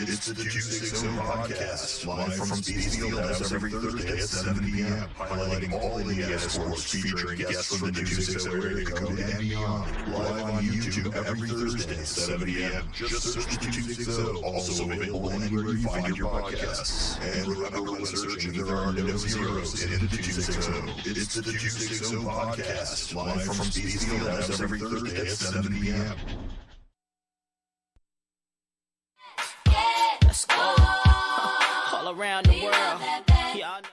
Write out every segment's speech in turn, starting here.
It's the 260 podcast, live from Spiece Fieldhouse every Thursday at 7 p.m., highlighting all Indiana sports, featuring guests from the 260 area code and beyond. Live on YouTube every Thursday at 7 p.m. Just search the 260. Also available anywhere you find your podcasts. And remember, when searching, there are no zeros in the 260. It's the 260 podcast, live from Spiece Fieldhouse every Thursday at 7 p.m. All around the world, y'all know.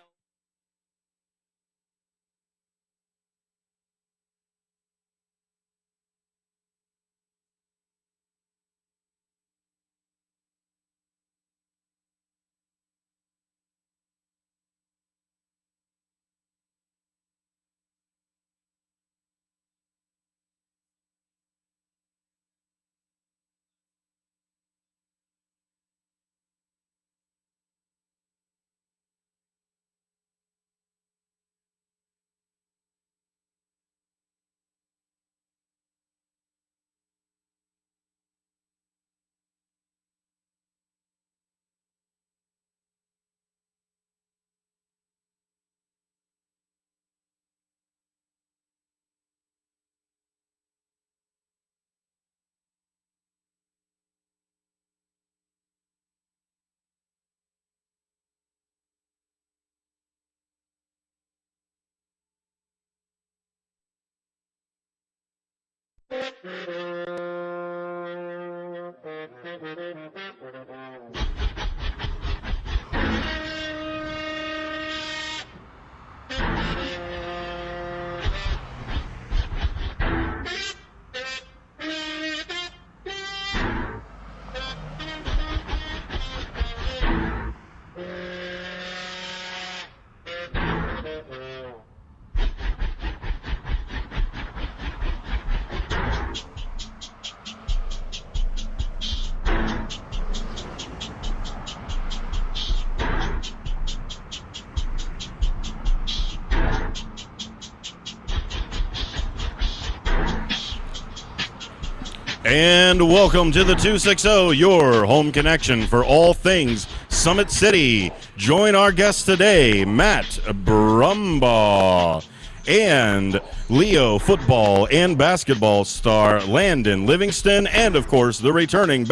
And welcome to the 260, your home connection for all things Summit City. Join our guests today, Matt Brumbaugh, and Leo football and basketball star Landon Livingston, and of course the returning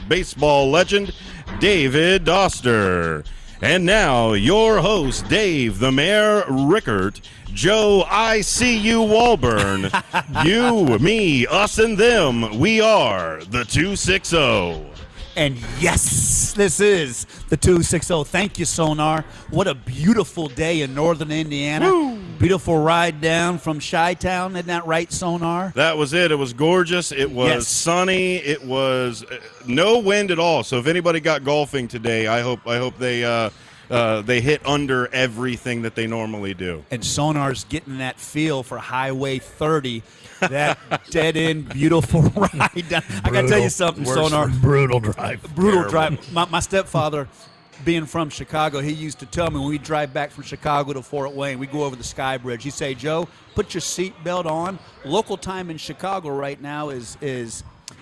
baseball legend David Doster. And now your host, Dave the Mayor Rickert, Joe, I see you, Walburn. You, me, us, and them. We are the 260. And yes, this is the 260. Thank you, Sonar. What a beautiful day in northern Indiana. Woo. Beautiful ride down from Chi-Town. Isn't that right, Sonar? That was it. It was gorgeous. It was sunny. It was no wind at all. So if anybody got golfing today, I hope they hit under everything that they normally do. And Sonar's getting that feel for Highway 30, that dead-end, beautiful ride down. I got to tell you something, Sonar. Brutal drive. Brutal drive. My stepfather, being from Chicago, he used to tell me when we drive back from Chicago to Fort Wayne, we go over the Sky Bridge. He'd say, Joe, put your seatbelt on. Local time in Chicago right now is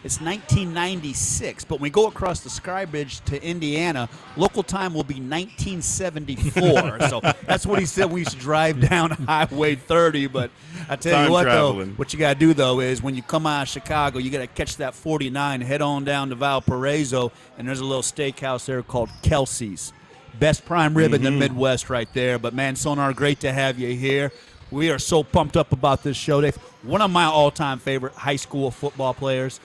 it's 1996, but when we go across the Sky Bridge to Indiana, local time will be 1974. So that's what he said. We used to drive down Highway 30. But I tell you what, though, what you got to do, though, is when you come out of Chicago, you got to catch that 49, head on down to Valparaiso, and there's a little steakhouse there called Kelsey's. Best prime rib in the Midwest right there. But, man, Sonar, great to have you here. We are so pumped up about this show, Dave. One of my all-time favorite high school football players.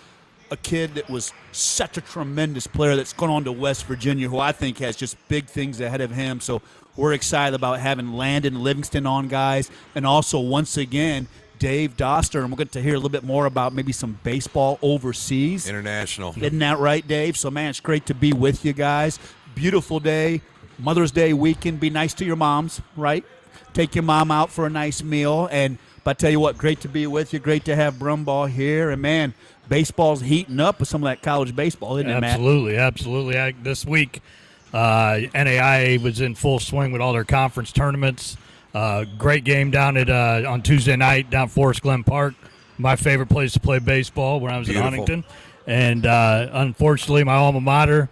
A kid that was such a tremendous player that's gone on to West Virginia, who I think has just big things ahead of him. So we're excited about having Landon Livingston on, guys, and also, once again, Dave Doster. And we're going to hear a little bit more about maybe some baseball overseas. International. Isn't that right, Dave? So, man, it's great to be with you guys. Beautiful day, Mother's Day weekend. Be nice to your moms, right? Take your mom out for a nice meal. But I tell you what, great to be with you. Great to have Brumbaugh here. And, man, baseball's heating up with some of that college baseball, isn't it, Matt? Absolutely. This week, NAIA was in full swing with all their conference tournaments. Great game down at on Tuesday night down Forest Glen Park, my favorite place to play baseball when I was in Huntington. And unfortunately, my alma mater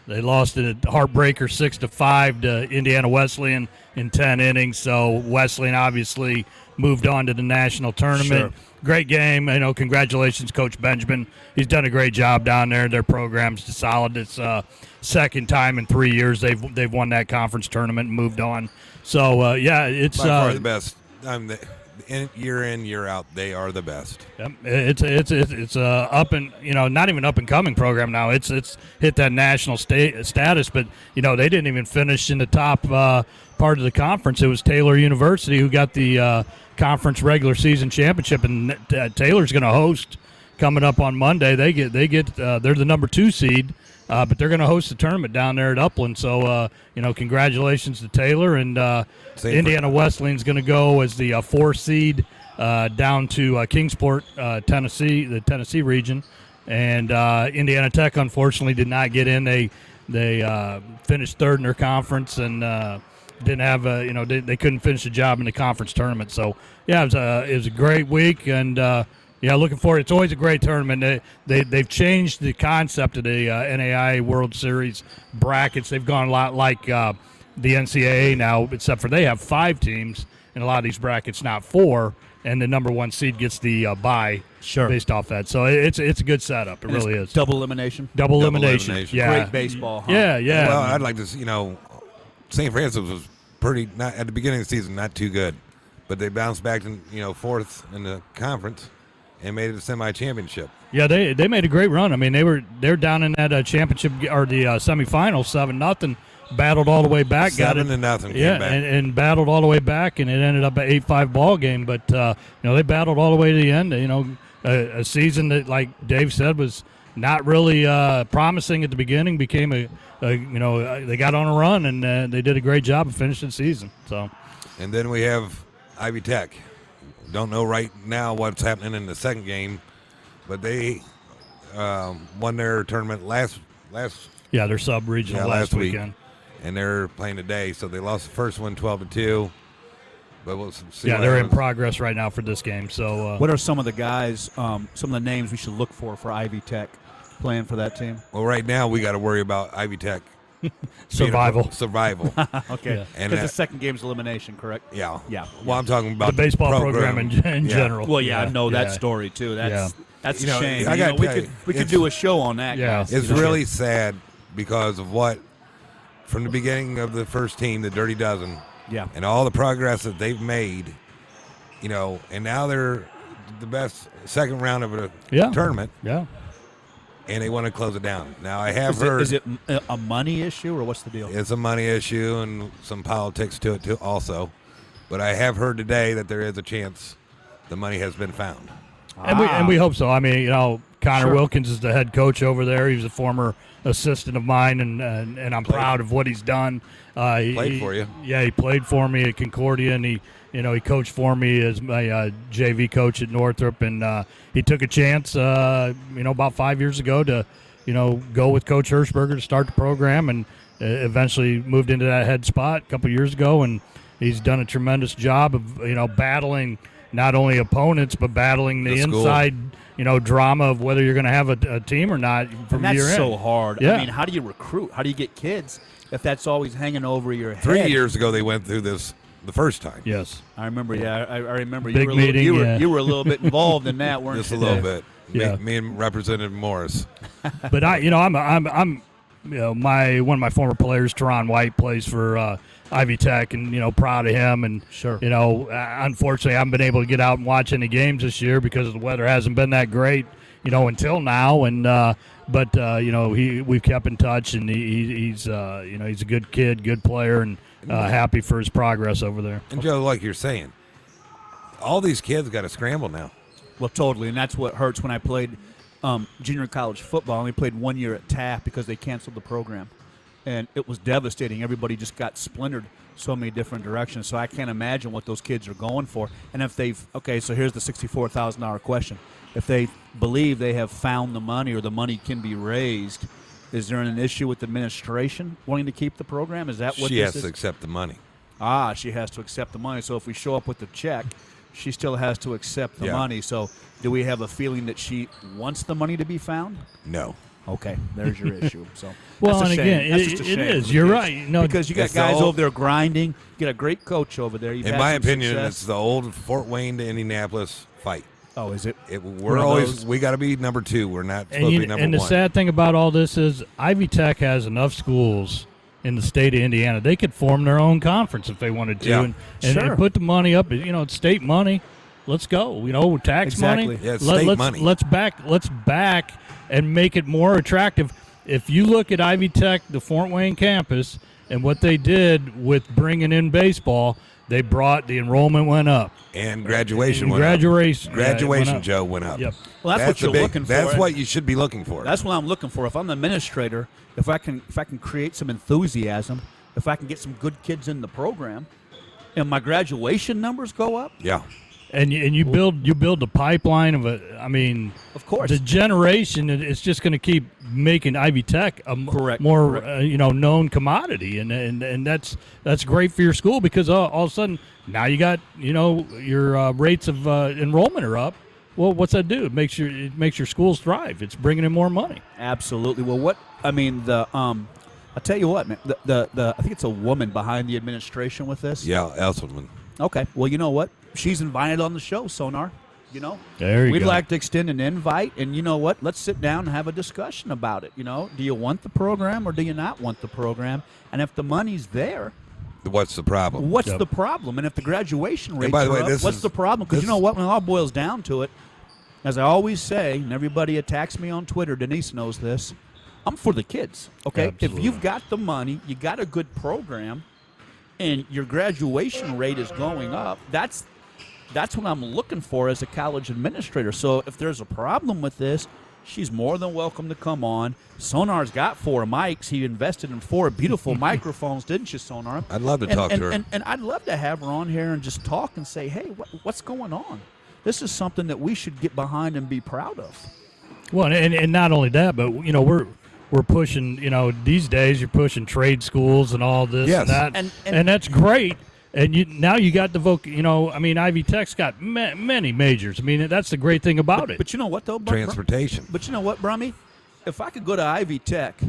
They lost a heartbreaker 6-5 to Indiana Wesleyan in 10 innings. So Wesleyan obviously moved on to the national tournament. Sure. Great game. Congratulations, Coach Benjamin. He's done a great job down there. Their program's solid. It's second time in 3 years they've won that conference tournament and moved on. So it's by far the best. Year in, year out, they are the best. Yep. It's a up and not even up and coming program now. It's hit that national status, but they didn't even finish in the top part of the conference. It was Taylor University who got the conference regular season championship, and Taylor's going to host coming up on Monday. They're the number 2 seed. But they're going to host the tournament down there at Upland. So, congratulations to Taylor. And Indiana Wesleyan's going to go as the 4 seed down to Kingsport, Tennessee, the Tennessee region. And Indiana Tech, unfortunately, did not get in. They finished 3rd in their conference and didn't have they couldn't finish the job in the conference tournament. So, yeah, it was a great week. And looking forward. It's always a great tournament. They've changed the concept of the NAIA World Series brackets. They've gone a lot like the NCAA now, except for they have 5 teams in a lot of these brackets, not 4, and the number 1 seed gets the bye based off that. So it's a good setup. It really is. Double elimination. Double elimination. Yeah. Great baseball. Huh? Yeah. Well, I'd like to see, St. Francis was not at the beginning of the season, not too good, but they bounced back to 4th in the conference and made it a semi-championship. Yeah, they made a great run. I mean, they're down in that championship or the semifinal 7-0, battled all the way back, got it 7-0. Yeah, back. and battled all the way back, and it ended up an 8-5 ball game. But they battled all the way to the end. A season that, like Dave said, was not really promising at the beginning. Became they got on a run, and they did a great job of finishing the season. So, and then we have Ivy Tech. Don't know right now what's happening in the second game, but they won their tournament last their sub-regional last weekend. And they're playing today, so they lost the first one 12-2. But we'll see. Yeah, they're in progress right now for this game. So, what are some of the guys, some of the names we should look for Ivy Tech playing for that team? Well, right now we got to worry about Ivy Tech survival. Okay, and because the second game's elimination, correct? Yeah. Yeah. Well, I'm talking about the baseball program in general. Well, I know that story too. That's a shame. We could do a show on that. Yeah, guys. It's really sad because of what, from the beginning of the first team, the Dirty Dozen, and all the progress that they've made, and now they're the best second round of a tournament. Yeah. And they want to close it down. Now, I have heard. Is it a money issue or what's the deal? It's a money issue and some politics to it, too, also. But I have heard today that there is a chance the money has been found. And we hope so. I mean, Connor Wilkins is the head coach over there. He was a former assistant of mine, and I'm proud of what he's done. He played for you. Yeah, he played for me at Concordia, and he coached for me as my JV coach at Northrop, and he took a chance, about 5 years ago to, go with Coach Hirschberger to start the program, and eventually moved into that head spot a couple years ago, and he's done a tremendous job of, battling not only opponents but battling the inside, drama of whether you're going to have a team or not from and year that's in. so hard. Yeah. I mean, how do you recruit? How do you get kids if that's always hanging over your head? 3 years ago they went through this the first time. Yes. I remember. Yeah, I remember. Big meeting. You were a little bit involved in that, weren't Just you? a little bit. Yeah. Me and Representative Morris. But I'm one of my former players, Teron White, plays for Ivy Tech, and proud of him. And Sure. Unfortunately, I haven't been able to get out and watch any games this year because the weather hasn't been that great, until now. And but we've kept in touch, and he's a good kid, good player, and happy for his progress over there. And Joe, like you're saying, all these kids got to scramble now. Well, totally, and that's what hurts when I played junior college football. I only played 1 year at Taft because they canceled the program, and it was devastating. Everybody just got splintered so many different directions. So I can't imagine what those kids are going for. And if so here's the $64,000 question: if they believe they have found the money or the money can be raised, is there an issue with the administration wanting to keep the program? Is that what She this has is? to accept the money. She has to accept the money. So if we show up with the check, she still has to accept the Yeah. money. So do we have a feeling that she wants the money to be found? No. Okay, there's your issue. So Well, that's a and shame. again, That's it just a shame is. for the You're kids. right. No, because you got it's the guys old- over there grinding. You got a great coach over there. You've In had my some opinion, success. it's the old Fort Wayne to Indianapolis fight. Oh, is it? We're of always those? we got to be number 2. We're not supposed and, to be number and the 1. sad thing about all this is Ivy Tech has enough schools in the state of Indiana. They could form their own conference if they wanted to, Yeah. and Sure. put the money up. It's state money. Let's go. Tax Exactly. money. Yeah, it's state money. Let's back and make it more attractive. If you look at Ivy Tech, the Fort Wayne campus, and what they did with bringing in baseball, they brought the enrollment went up. And graduation And went up. graduation, Graduation, went up. Joe, went up. Yep. Well, that's what you're looking for. That's what you should be looking for. That's what I'm looking for. If I'm the administrator, if I can create some enthusiasm, if I can get some good kids in the program, and my graduation numbers go up, yeah. And you build the pipeline of of course. the generation. It's just going to keep making Ivy Tech a Correct. more known commodity, and that's great for your school because all of a sudden now you got your rates of enrollment are up. Well, what's that do? It makes your schools thrive. It's bringing in more money. Absolutely. Well, I'll tell you what, man. I think it's a woman behind the administration with this. Yeah, Elselman. Okay. Well, you know what? She's invited on the show, Sonar. There you We'd go. like to extend an invite, and you know what? Let's sit down and have a discussion about it. Do you want the program or do you not want the program? And if the money's there, What's the problem? what's Yep. the problem? And if the graduation rates by the way, are up, this what's is- the problem? Because you this- know what? When it all boils down to it, as I always say, and everybody attacks me on Twitter, Denise knows this, I'm for the kids, okay? Absolutely. If you've got the money, you got a good program, and your graduation rate is going up, that's what I'm looking for as a college administrator. So if there's a problem with this, she's more than welcome to come on. Sonar's got 4 mics. He invested in 4 beautiful microphones, didn't you, Sonar? I'd love to talk to her. And I'd love to have her on here and just talk and say, hey, what's going on? This is something that we should get behind and be proud of. Well, and not only that, but we're pushing. These days you're pushing trade schools and all this Yes. and that, And- and that's great. And now you got the Ivy Tech's got many majors. That's the great thing about it. But you know what, though? Transportation. But you know what, Brummy? If I could go to Ivy Tech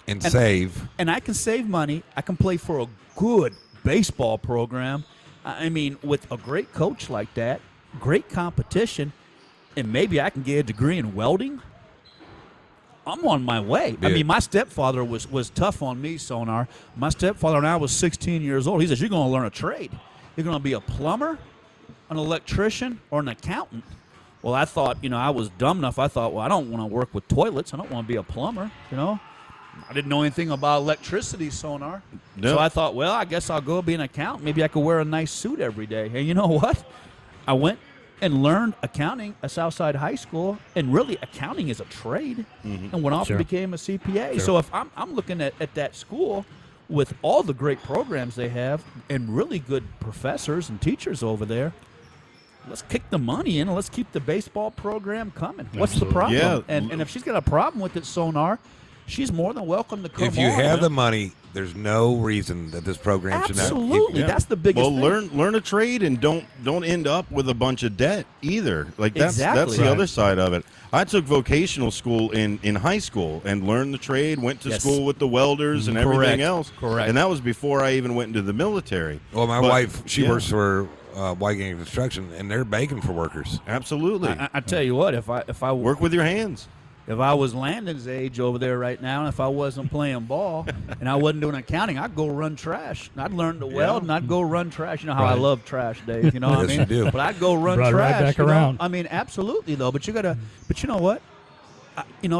And save. and I can save money, I can play for a good baseball program. With a great coach like that, great competition, and maybe I can get a degree in welding, I'm on my way. Yeah. My stepfather was tough on me, Sonar. My stepfather, when I was 16 years old, he says, you're going to learn a trade. You're going to be a plumber, an electrician, or an accountant. Well, I thought, I was dumb enough. I thought, well, I don't want to work with toilets. I don't want to be a plumber, I didn't know anything about electricity, Sonar. No. So I thought, well, I guess I'll go be an accountant. Maybe I could wear a nice suit every day. Hey, you know what? I went and learned accounting at Southside High School, and really accounting is a trade, and went off Sure. and became a CPA. Sure. So if I'm looking at that school with all the great programs they have and really good professors and teachers over there, let's kick the money in and let's keep the baseball program coming. What's the Absolutely. problem? Yeah. And if she's got a problem with it, Sonar, she's more than welcome to come If you on. have the money, there's no reason that this program should not. Absolutely. Yeah. That's the biggest Well, thing. learn a trade and don't end up with a bunch of debt either. Like that's Exactly. the Right. other side of it. I took vocational school in high school and learned the trade. Went to Yes. school with the welders and Correct. everything else. Correct. And that was before I even went into the military. Well, my But- wife, she yeah. works for White Gang Construction, and they're begging for workers. Absolutely. I tell you what, if I Work with your hands. If I was Landon's age over there right now, and if I wasn't playing ball and I wasn't doing accounting, I'd go run trash. I'd learn to weld and I'd go run trash. You know how I Right. love trash, Dave. You know what I Yes, mean? you do. But I'd go run Brought it trash. right back you know? around. Absolutely though. But you gotta. But you know what?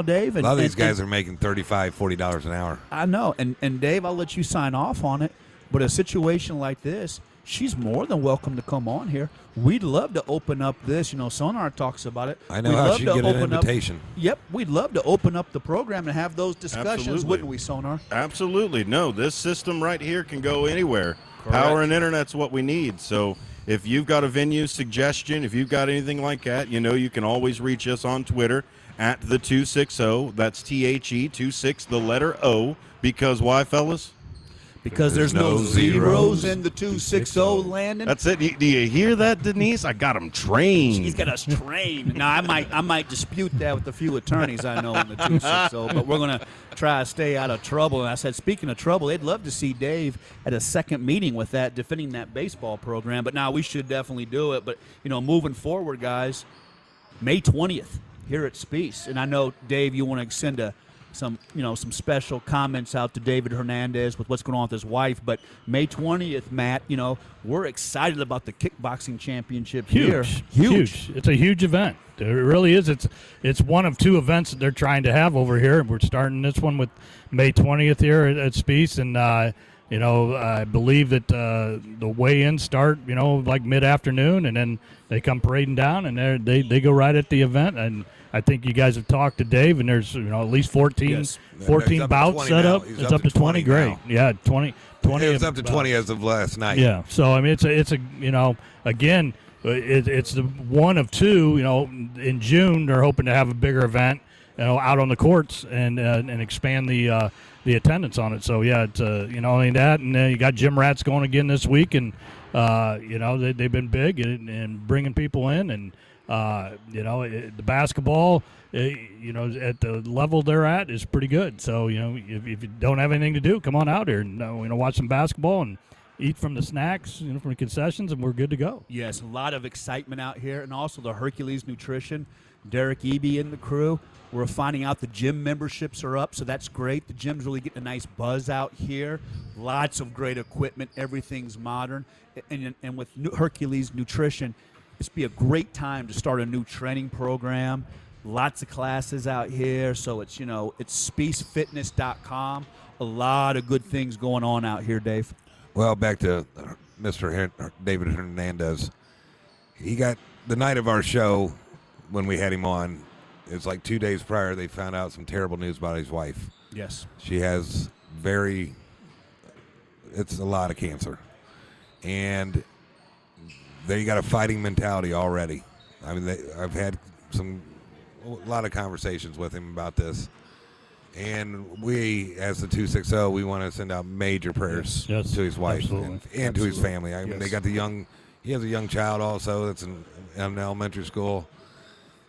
Dave. A And, lot of these and- guys and are making $35, $40 an hour. I know. And Dave, I'll let you sign off on it. But a situation like this, she's more than welcome to come on here. We'd love to open up this. Sonar talks about it. I know We'd how love she'd to get an open up- invitation. Yep, we'd love to open up the program and have those discussions, Absolutely. wouldn't we, Sonar? Absolutely. No, this system right here can go anywhere. Correct. Power and internet's what we need. So if you've got a venue suggestion, if you've got anything like that, you can always reach us on Twitter at the 260. That's THE 26, the letter O. Because why, fellas? Because there's no zeros in the 260, Landon. That's it. Do you hear that, Denise? I got him trained. He's got us trained. Now, I might dispute that with a few attorneys I know in the 260, but we're going to try to stay out of trouble. And I said, speaking of trouble, they'd love to see Dave at a second meeting with that, defending that baseball program. But now we should definitely do it. But, moving forward, guys, May 20th here at Spiece. And I know, Dave, you want to extend some special comments out to David Hernandez with what's going on with his wife. But May 20th, Matt, we're excited about the kickboxing championship here. Huge. It's a huge event. It really is. It's one of two events that they're trying to have over here. We're starting this one with May 20th here at Spiece, and I believe that the weigh-ins start, like mid-afternoon, and then they come parading down, and they go right at the event. And I think you guys have talked to Dave, and there's at least 14 bouts set up. It's up to 20. Great, now. Yeah, 20. It was up to 20 as of last night. Yeah, so I mean it's a again it's the one of two. In June they're hoping to have a bigger event, out on the courts and expand the attendance on it. So yeah, it's only that, and you got gym rats going again this week, and they've been big and bringing people in, and the basketball, at the level they're at is pretty good. So if you don't have anything to do, come on out here and watch some basketball and eat from the snacks, from the concessions, and we're good to go. Yes, a lot of excitement out here, and also the Hercules Nutrition, Derek Eby and the crew. We're finding out the gym memberships are up, so that's great. The gym's really getting a nice buzz out here. Lots of great equipment. Everything's modern. And with Hercules Nutrition, this would be a great time to start a new training program. Lots of classes out here. So it's, it's SpieceFitness.com. A lot of good things going on out here, Dave. Well, back to Mr. David Hernandez. He got the night of our show when we had him on. It's like 2 days prior they found out some terrible news about his wife. Yes. She has it's a lot of cancer. And they got a fighting mentality already. I mean, I've had a lot of conversations with him about this. And we, as the 260, we want to send out major prayers to his wife and to his family. I mean, they got he has a young child also that's in elementary school.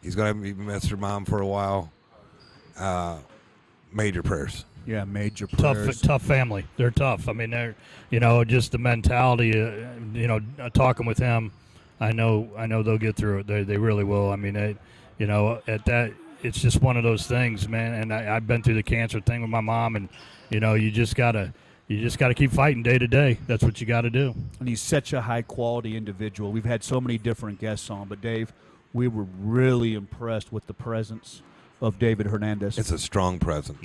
He's going to miss her mom for a while. Major prayers. Yeah, major prayers. Tough family. They're tough. I mean, they're, just the mentality, talking with him, I know they'll get through it. They really will. I mean, at that, it's just one of those things, man. And I've been through the cancer thing with my mom, and, you just got to keep fighting day to day. That's what you got to do. And he's such a high-quality individual. We've had so many different guests on, but, Dave, we were really impressed with the presence of David Hernandez. It's a strong presence.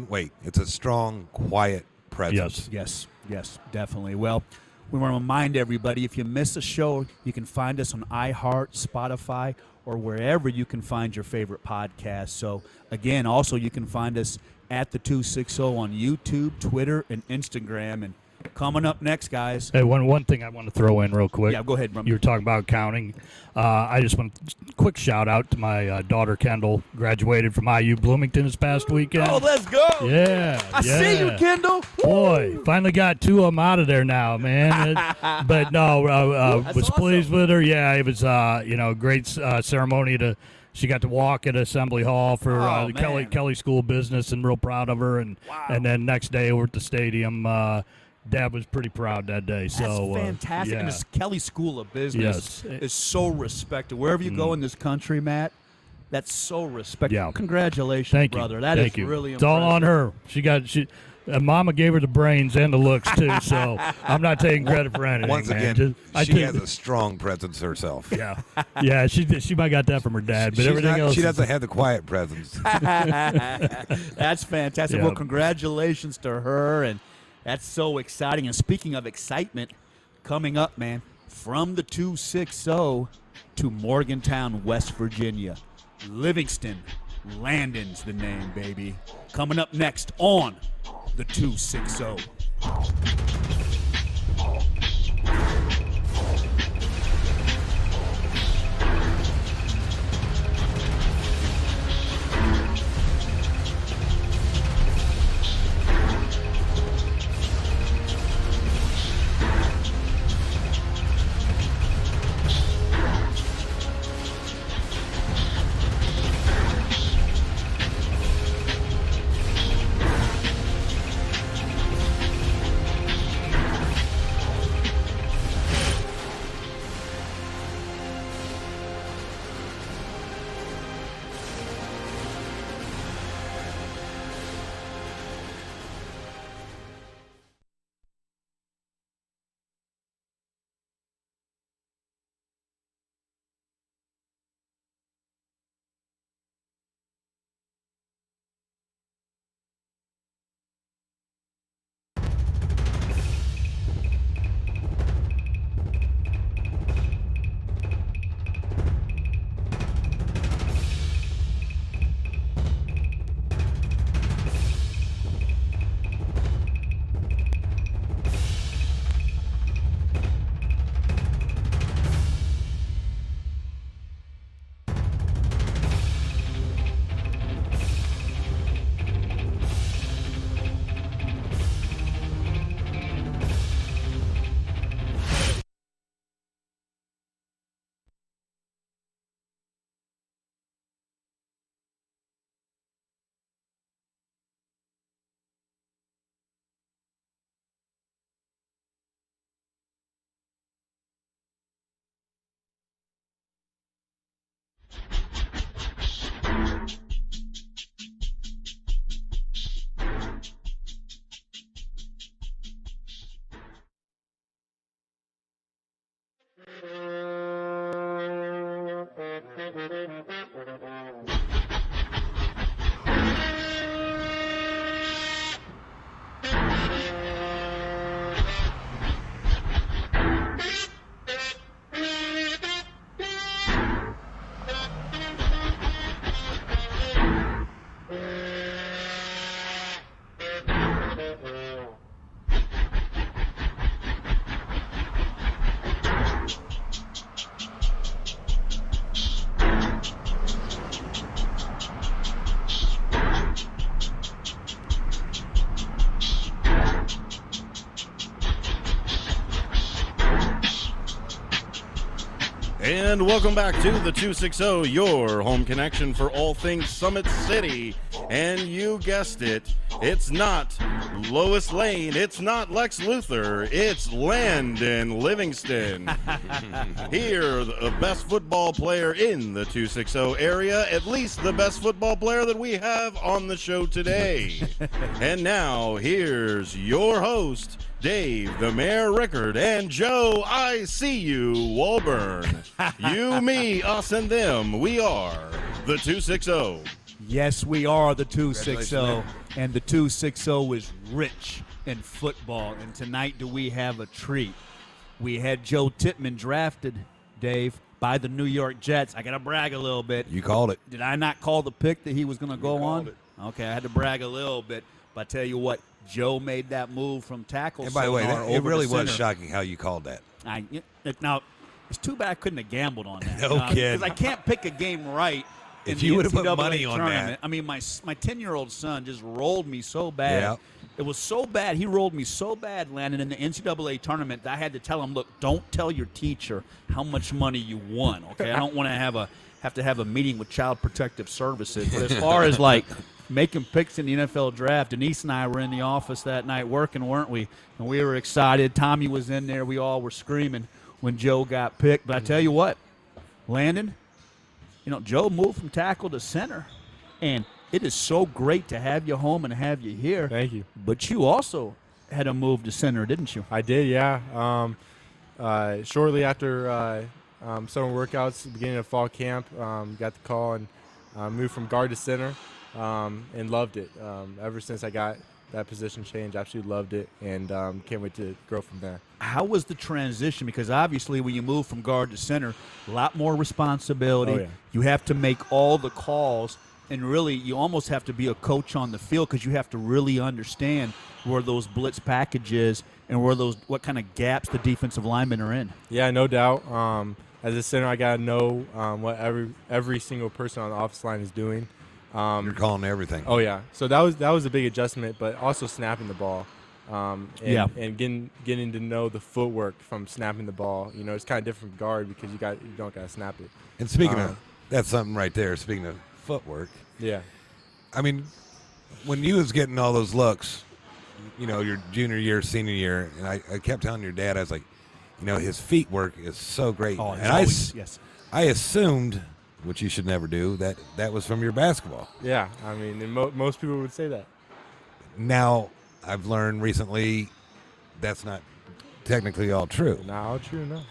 Wait, it's a strong, quiet presence. Yes, definitely. Well, we want to remind everybody, if you miss a show, you can find us on iHeart, Spotify, or wherever you can find your favorite podcast. So, again, also you can find us at the 260 on YouTube, Twitter, and Instagram. And coming up next, guys. Hey, one thing I want to throw in real quick. Yeah, go ahead, Rumble. You were talking about counting. I just want a quick shout out to my daughter, Kendall. Graduated from IU Bloomington this past weekend. Oh, let's go. Yeah. I see you, Kendall. Boy, finally got two of them out of there now, man. But no, was pleased with her. Yeah, it was, great ceremony She got to walk at Assembly Hall for the Kelly School of Business, and real proud of her. And then next day over at the stadium, Dad was pretty proud that day. That's so fantastic. Yeah. And this Kelly School of Business is so respected. Wherever you go in this country, Matt, that's so respected. Yeah. Congratulations, Thank brother. You. That Thank is you. really it's impressive. all on her. Mama gave her the brains and the looks too, so I'm not taking credit for anything. Once again, she has a strong presence herself. Yeah, she might got that from her dad, but everything else. She doesn't have the quiet presence. That's fantastic. Yeah. Well, congratulations to her, and that's so exciting. And speaking of excitement, coming up, man, from the 260 to Morgantown, West Virginia, Livingston, Landon's the name, baby. Coming up next on the 260. And welcome back to the 260, your home connection for all things Summit City. And you guessed it, it's not Lois Lane, it's not Lex Luthor, it's Landon Livingston. Here, the best football player in the 260 area, at least the best football player that we have on the show today. And now, here's your host, Dave, the Mayor Rickard, and Joe, I see you, Walburn. You, me, us, and them, we are the 260. Yes, we are the 260, Congratulations, and the 260 is rich in football. And tonight, do we have a treat? We had Joe Tippmann drafted, Dave, by the New York Jets. I got to brag a little bit. You called it. Did I not call the pick that he was going to go on? called it. Okay, I had to brag a little bit. But I tell you what, Joe made that move from tackle. And by the way, sonar it over really to was center. shocking how you called that. Now, it's too bad I couldn't have gambled on that. No kidding. Because I can't pick a game right. If in you the would've put NCAA money on that. tournament. I mean, my 10-year-old son just rolled me so bad. Yeah. It was so bad. He rolled me so bad, Landon, in the NCAA tournament that I had to tell him, look, don't tell your teacher how much money you won, okay? I don't want to have to have a meeting with Child Protective Services. But as far as, like, making picks in the NFL draft, Denise and I were in the office that night working, weren't we? And we were excited. Tommy was in there. We all were screaming when Joe got picked. But I tell you what, Landon, Joe moved from tackle to center, and it is so great to have you home and have you here. Thank you. But you also had a move to center, didn't you? I did, yeah. Shortly after summer workouts, beginning of fall camp, got the call and moved from guard to center and loved it. Ever since I got that position change, absolutely loved it, and can't wait to grow from there. How was the transition? Because obviously when you move from guard to center, a lot more responsibility. Oh, yeah. You have to make all the calls, and really you almost have to be a coach on the field because you have to really understand where those blitz packages and what kind of gaps the defensive linemen are in. Yeah, no doubt. As a center, I got to know what every single person on the offensive line is doing. You're calling everything. Oh, yeah. So that was a big adjustment, but also snapping the ball. And getting to know the footwork from snapping the ball. It's kind of different from guard because you don't got to snap it. And speaking of, that's something right there. Speaking of footwork, Yeah. I mean, when you was getting all those looks, your junior year, senior year, and I kept telling your dad, I was like, his feet work is so great. Oh, and yes. I assumed, which you should never do, that was from your basketball. Yeah. I mean, and most people would say that. Now, I've learned recently that's not technically all true. Not all true, no.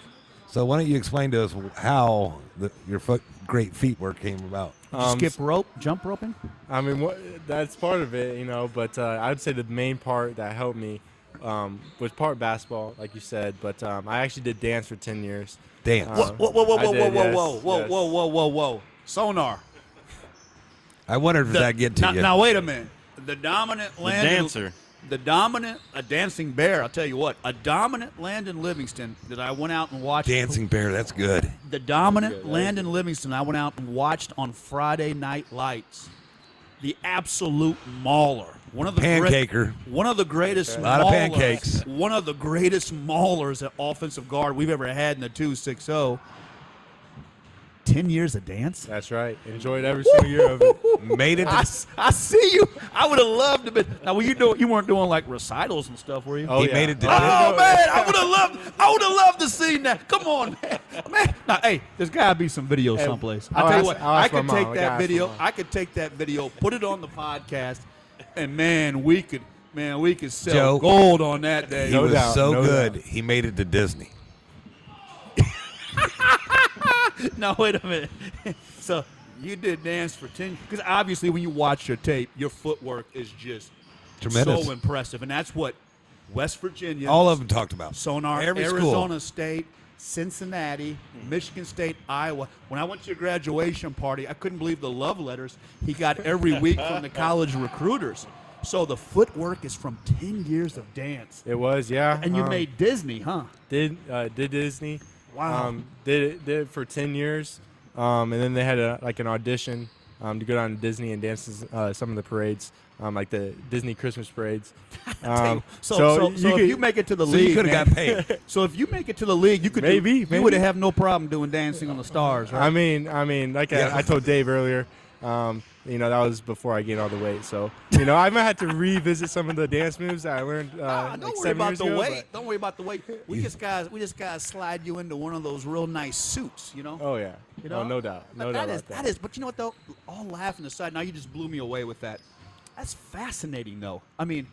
So why don't you explain to us how your great feet work came about? Skip rope, jump roping? I mean, that's part of it, but I'd say the main part that helped me was part basketball, like you said, but I actually did dance for 10 years. Dance. Whoa. Sonar. I wondered if that get to you. Now, wait a minute. The dominant Landon. dancer. A dancing bear, I'll tell you what. A dominant Landon Livingston that I went out and watched. Dancing bear, that's good. The dominant Landon Livingston I went out and watched on Friday Night Lights. The absolute mauler. One of the Pancaker. One of the greatest A lot of maulers- pancakes. One of the greatest maulers at offensive guard we've ever had in the 260. 10 years of dance? That's right. Enjoyed every single year of it. Made it. I see you. I would have loved to be. Now, you weren't doing like recitals and stuff, were you? Oh, He yeah. made it to Oh man, I would have loved to see that. Come on, man. Now, hey, there's gotta be some video someplace. I'll I tell you ask- what, I'll I ask my could mom. take I that gotta ask video. my mom. I could take that video, put it on the podcast, and man, we could sell Joe, gold on that day. He No was doubt, so no good, doubt. he made it to Disney. No, wait a minute. So you did dance for 10, because obviously when you watch your tape, your footwork is just Tremendous. so impressive, and that's what West Virginia, All of them talked about. Sonar, Every Arizona school. State, Cincinnati, Michigan State, Iowa. When I went to your graduation party, I couldn't believe the love letters he got every week from the college recruiters. So the footwork is from 10 years of dance. It was, yeah. And you made Disney, huh? Did Disney. Wow. Did it for 10 years. And then they had an audition to go down to Disney and dance some of the parades, like the Disney Christmas parades. So if you make it to the league, you could man, have got paid. So if you make it to the league, you could Maybe. you would have no problem doing Dancing on the Stars, right? I mean, like Yeah. I told Dave earlier, that was before I gained all the weight. So, I might have to revisit some of the dance moves that I learned don't like worry 7 about years the ago. weight. Don't worry about the weight. We just gotta slide you into one of those real nice suits, Oh yeah, You know? no doubt, But no doubt about that is. But you know what though? All laughing aside, now you just blew me away with that. That's fascinating though. I mean,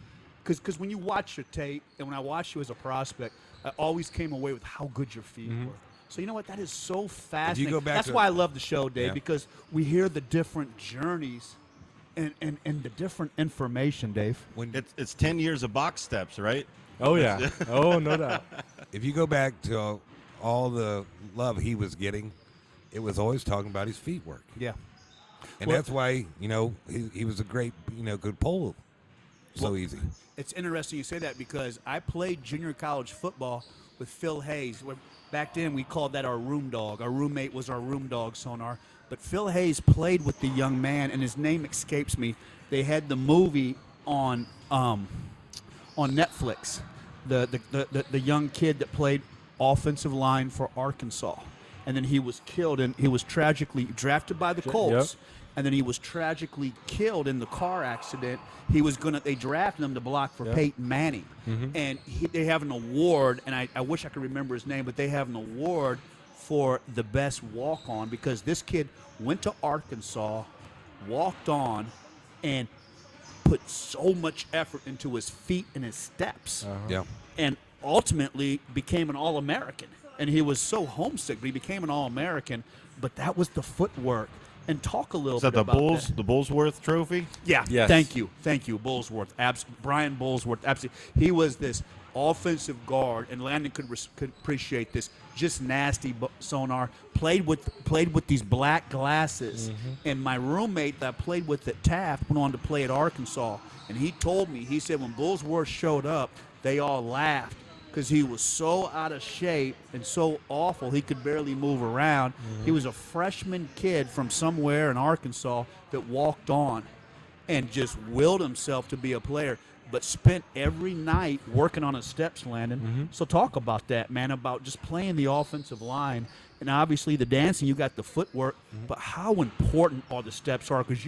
because when you watch your tape, and when I watched you as a prospect, I always came away with how good your feet were. So you know what? That is so fascinating. go back That's to- why I love the show, Dave, Yeah. because we hear the different journeys and the different information, Dave. It's 10 years of box steps, right? Oh yeah, oh no doubt. If you go back to all the love he was getting, it was always talking about his feet work. Yeah. And Well- that's why, he was a great, good pole. So easy. It's interesting you say that because I played junior college football with Phil Hayes. Back then, we called that our room dog. Our roommate was our room dog, Sonar. But Phil Hayes played with the young man, and his name escapes me. They had the movie on Netflix. The young kid that played offensive line for Arkansas, and then he was killed, and he was tragically drafted by the Colts. Yep. And then he was tragically killed in the car accident. They drafted him to block for Peyton Manning. And they have an award, and I wish I could remember his name, but they have an award for the best walk-on because this kid went to Arkansas, walked on, and put so much effort into his feet and his steps. Yeah. And ultimately became an All-American. And he was so homesick, but he became an All-American. But that was the footwork. And talk a little Is that bit the about that. the Bullsworth Trophy? Yeah. Yes. Thank you, Bullsworth. Brian Bullsworth. Absolutely. He was this offensive guard, and Landon could appreciate this. Just nasty Sonar. Played with these black glasses. And my roommate that I played with at Taft went on to play at Arkansas. And he told me, he said when Bullsworth showed up, they all laughed because he was so out of shape and so awful he could barely move around. He was a freshman kid from somewhere in Arkansas that walked on and just willed himself to be a player, but spent every night working on his steps, Landon. So talk about that, man, about just playing the offensive line. And obviously the dancing, you got the footwork, but how important all the steps are, because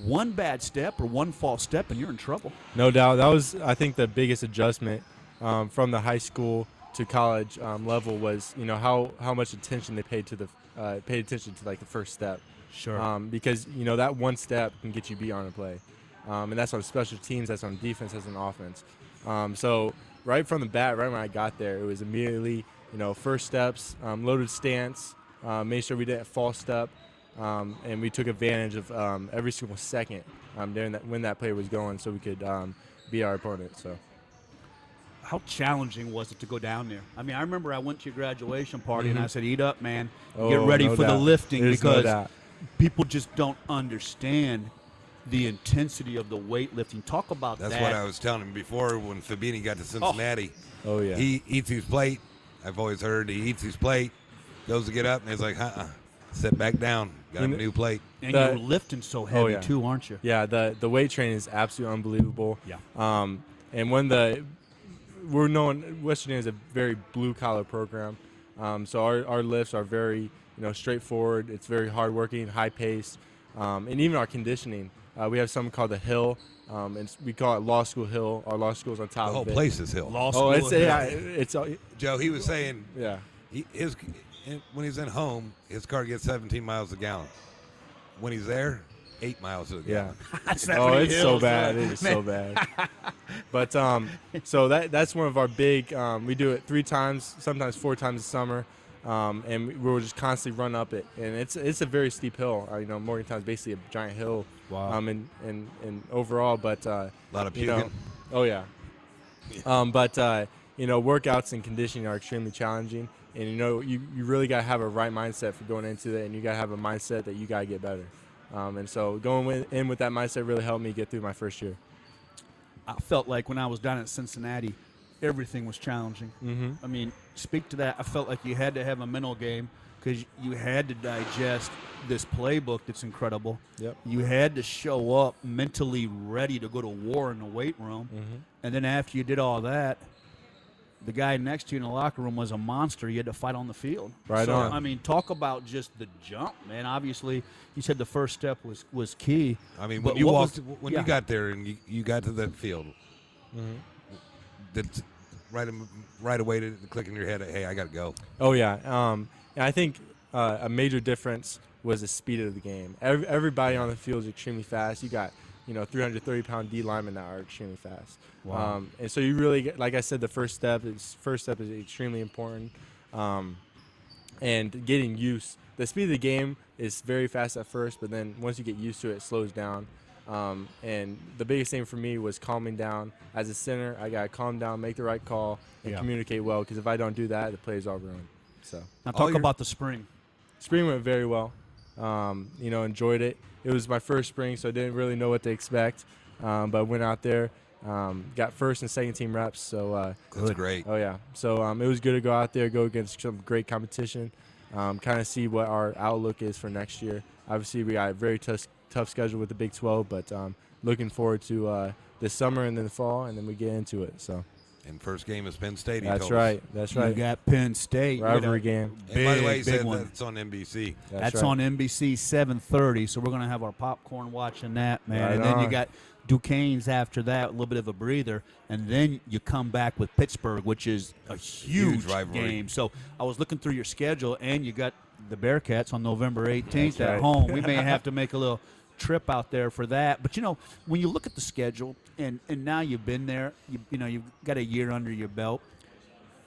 one bad step or one false step and you're in trouble. No doubt. That was, I think, the biggest adjustment from the high school to college level was, how much attention they paid attention to like the first step. Sure. Because that one step can get you beat on a play, and that's on special teams, that's on defense, that's on offense. So right from the bat, right when I got there, it was immediately first steps, loaded stance, made sure we didn't false step, and we took advantage of every single second when that play was going, so we could beat our opponent. So. How challenging was it to go down there? I mean, I remember I went to your graduation party and I said, "Eat up, man. Get ready no for the doubt. lifting," There's no because doubt. people just don't understand the intensity of the weightlifting. Talk about That's that. what I was telling him before when Fabini got to Cincinnati. Oh yeah. He eats his plate. I've always heard he eats his plate, goes to get up, and he's like, sit back down. Got a new plate. And you're lifting so heavy yeah. too, aren't you? Yeah, the weight training is absolutely unbelievable. Yeah. And when we're known, West Virginia is a very blue collar program, so our lifts are very straightforward. It's very hardworking, high paced, and even our conditioning. We have something called the hill, and we call it Law School Hill. Our law school's on top The whole of it. place is hill. Law Oh, school. it's Joe, he was saying yeah. when he's at home, his car gets 17 miles a gallon. When he's there, 8 miles a Yeah. gallon. Oh, it's so bad. It is so bad. But so that's one of our big. We do it 3 times, sometimes 4 times a summer. and we were just constantly run up it, and it's a very steep hill. Morgantown's basically a giant hill. Wow. And overall, but A lot of you know, puking. oh yeah. But workouts and conditioning are extremely challenging, and you really got to have a right mindset for going into it, and you got to have a mindset that you got to get better. And so going in with that mindset really helped me get through my first year. I felt like when I was down at Cincinnati, everything was challenging. Mm-hmm. I mean, speak to that. I felt like you had to have a mental game because you had to digest this playbook that's incredible. Yep. You had to show up mentally ready to go to war in the weight room. Mm-hmm. And then after you did all that, the guy next to you in the locker room was a monster. You had to fight on the field. Right so, on. I mean, talk about just the jump, man. Obviously, you said the first step was key. I mean, But when you what walked, was- when yeah. you got there and you got to that field, Mm-hmm. that's right away to click in your head, hey, I got to go. Oh yeah. And I think a major difference was the speed of the game. Everybody on the field is extremely fast. You got 330-pound D linemen that are extremely fast. Wow. And so you really like I said, the first step is extremely important. And getting used. The speed of the game is very fast at first, but then once you get used to it, it slows down. And the biggest thing for me was calming down. As a center, I got to calm down, make the right call, and Yeah. communicate well, because if I don't do that, the play's all ruined. So Now All talk your- about the spring. spring went very well. Enjoyed it. It was my first spring, so I didn't really know what to expect. But I went out there, got first and second team reps. So That's great. oh yeah. So it was good to go out there, go against some great competition, kind of see what our outlook is for next year. Obviously, we got a very tough schedule with the Big 12, but looking forward to this summer and then the fall, and then we get into it. So And first game is Penn State. he that's told right. us. That's You right. got Penn State. Rivalry game. And by the way, he Big said one. that's on NBC. That's right. on NBC 7:30, so we're going to have our popcorn watching that, man. Right and then you on. got Duquesne's after that, a little bit of a breather, and then you come back with Pittsburgh, which is a huge rivalry. game. So I was looking through your schedule, and you got the Bearcats on November 18th That's at right. home. We may have to make a little trip out there for that. But, when you look at the schedule, and now you've been there, you've got a year under your belt,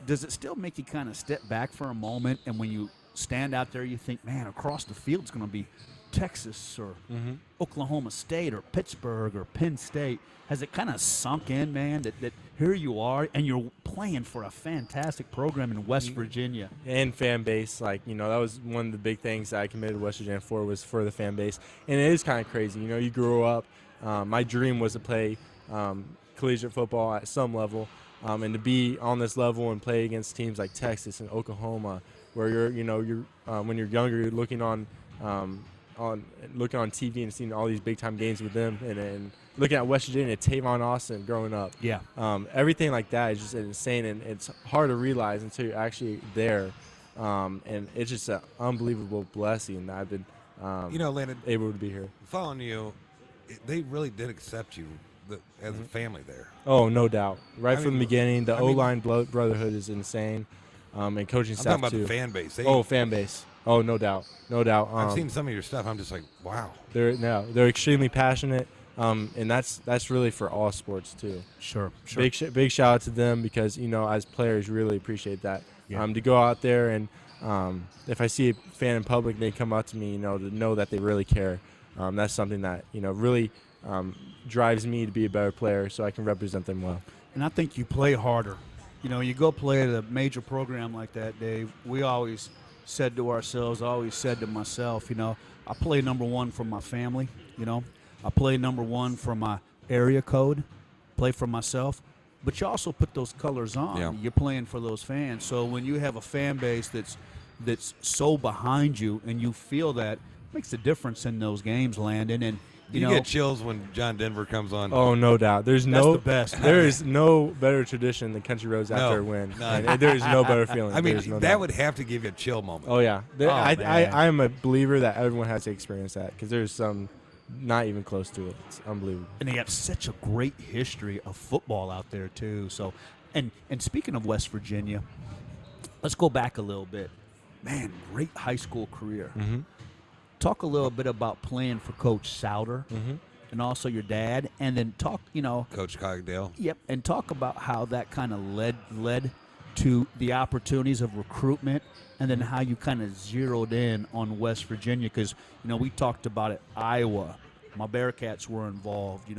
does it still make you kind of step back for a moment? And when you stand out there, you think, man, across the field is going to be Texas or Oklahoma State or Pittsburgh or Penn State. Has it kind of sunk in, man, that here you are and you're playing for a fantastic program in West Virginia? And fan base, that was one of the big things that I committed to West Virginia for, was for the fan base. And it is kind of crazy. You grow up. My dream was to play collegiate football at some level, and to be on this level and play against teams like Texas and Oklahoma, where you're when you're younger, you're looking on TV and seeing all these big time games with them, and looking at West Virginia, Tavon Austin growing up. Yeah. Everything like that is just insane, and it's hard to realize until you're actually there. And it's just an unbelievable blessing that I've been Landon, able to be here. following you, they really did accept you as Mm-hmm. a family there. Oh, no doubt. Right I from mean, the beginning, the I mean- O-line brotherhood is insane, and coaching I'm staff talking about too. the fan base. Fan base. Oh, no doubt. I've seen some of your stuff. I'm just like, wow. They're extremely passionate, and that's really for all sports too. Sure. Big shout out to them, because as players really appreciate that. Yeah. To go out there and if I see a fan in public, they come up to me, to know that they really care. That's something that really drives me to be a better player, so I can represent them well. And I think you play harder. You go play at a major program like that, Dave. We always said to ourselves, I always said to myself, I play number one for my family. I play number one for my area code, play for myself. But you also put those colors on. Yeah. You're playing for those fans. So when you have a fan base that's so behind you, and you feel that, it makes a difference in those games, Landon. And You get chills when John Denver comes on. Oh, no doubt. That's the best. There is no better tradition than country roads after a win. none. And there is no better feeling. I mean, There is no that doubt. would have to give you a chill moment. Oh yeah, man. I am a believer that everyone has to experience that, because there's some not even close to it. It's unbelievable. And they have such a great history of football out there too. So, and speaking of West Virginia, let's go back a little bit. Man, great high school career. Mm-hmm. Talk a little bit about playing for Coach Souter, Mm-hmm. and also your dad, and then talk, Coach Cogdale. Yep, and talk about how that kind of led to the opportunities of recruitment, and then how you kind of zeroed in on West Virginia, because we talked about it. Iowa, my Bearcats were involved.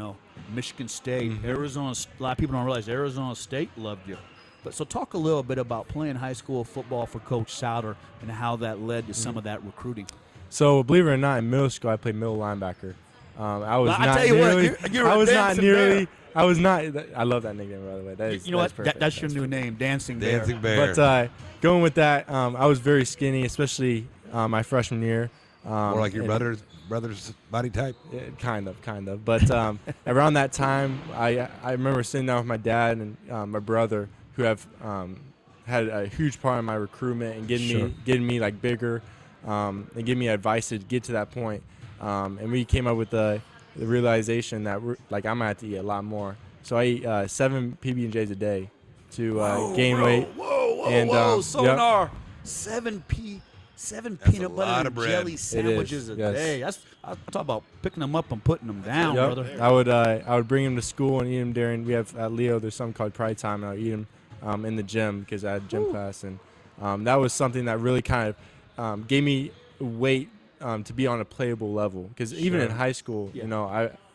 Michigan State, Arizona. A lot of people don't realize Arizona State loved you. But so talk a little bit about playing high school football for Coach Souter and how that led to some of that recruiting. So believe it or not, in middle school I played middle linebacker. I was I not tell you nearly. what, you're I a was not dancing nearly. bear. I was not. I love that nickname, by the way. That is. You know what? Perfect. That's your new name, Dancing Bear. Dancing Bear. But going with that, I was very skinny, especially my freshman year. More like your brother's body type. Yeah, kind of. But around that time, I remember sitting down with my dad and my brother, who have had a huge part in my recruitment and getting me like bigger, and giving me advice to get to that point. And we came up with the realization that I'm gonna have to eat a lot more. So I eat 7 PB&Js a day to gain weight. Whoa, Sonar. 7 peanut a butter lot and of bread. jelly sandwiches a yes. day. I talk about picking them up and putting them down, Yep. brother. I would bring him to school and eat him during. We have at Leo. There's something called Pride Time, and I would eat him in the gym because I had gym class, and that was something that really kind of gave me weight to be on a playable level. Because even in high school,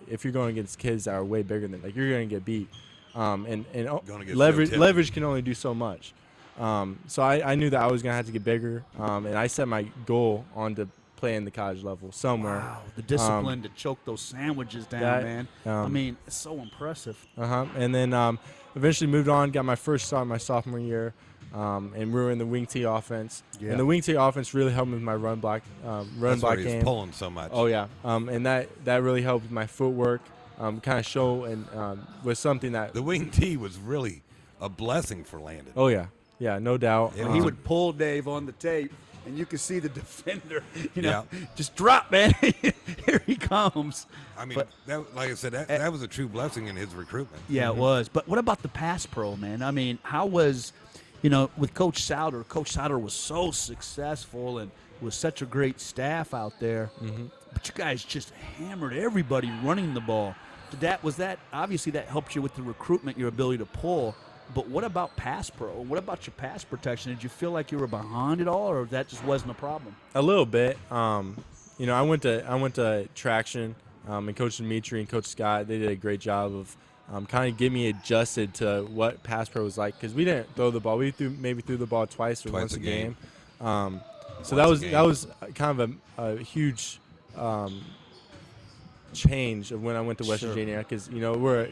if you're going against kids that are way bigger than, you're going to get beat, and leverage can only do so much. So I knew that I was going to have to get bigger, and I set my goal on to play in the college level somewhere. Wow, the discipline to choke those sandwiches down, man. I mean, it's so impressive. And then eventually moved on, got my first start my sophomore year, and we were in the wing tee offense. Yeah. And the wing tee offense really helped me with my run block That's why he's game. pulling so much. Oh yeah, and that really helped with my footwork, kind of show, and was something that. The wing tee was really a blessing for Landon. Oh yeah. Yeah, no doubt. Yeah, He would pull Dave on the tape, and you could see the defender, Yeah. just drop, man. Here he comes. I mean, But- like I said, that was a true blessing in his recruitment. Yeah, it was. But what about the pass pro, man? I mean, how was, with Coach Souter? Coach Souter was so successful and was such a great staff out there. But you guys just hammered everybody running the ball. Obviously that helped you with the recruitment, your ability to pull. But what about pass pro? What about your pass protection? Did you feel like you were behind at all, or that just wasn't a problem? A little bit. I went to Traction, and Coach Dimitri and Coach Scott, they did a great job of kind of getting me adjusted to what pass pro was like, because we didn't throw the ball. We maybe threw the ball twice or once a game. So that was kind of a huge change of when I went to West Virginia, because we're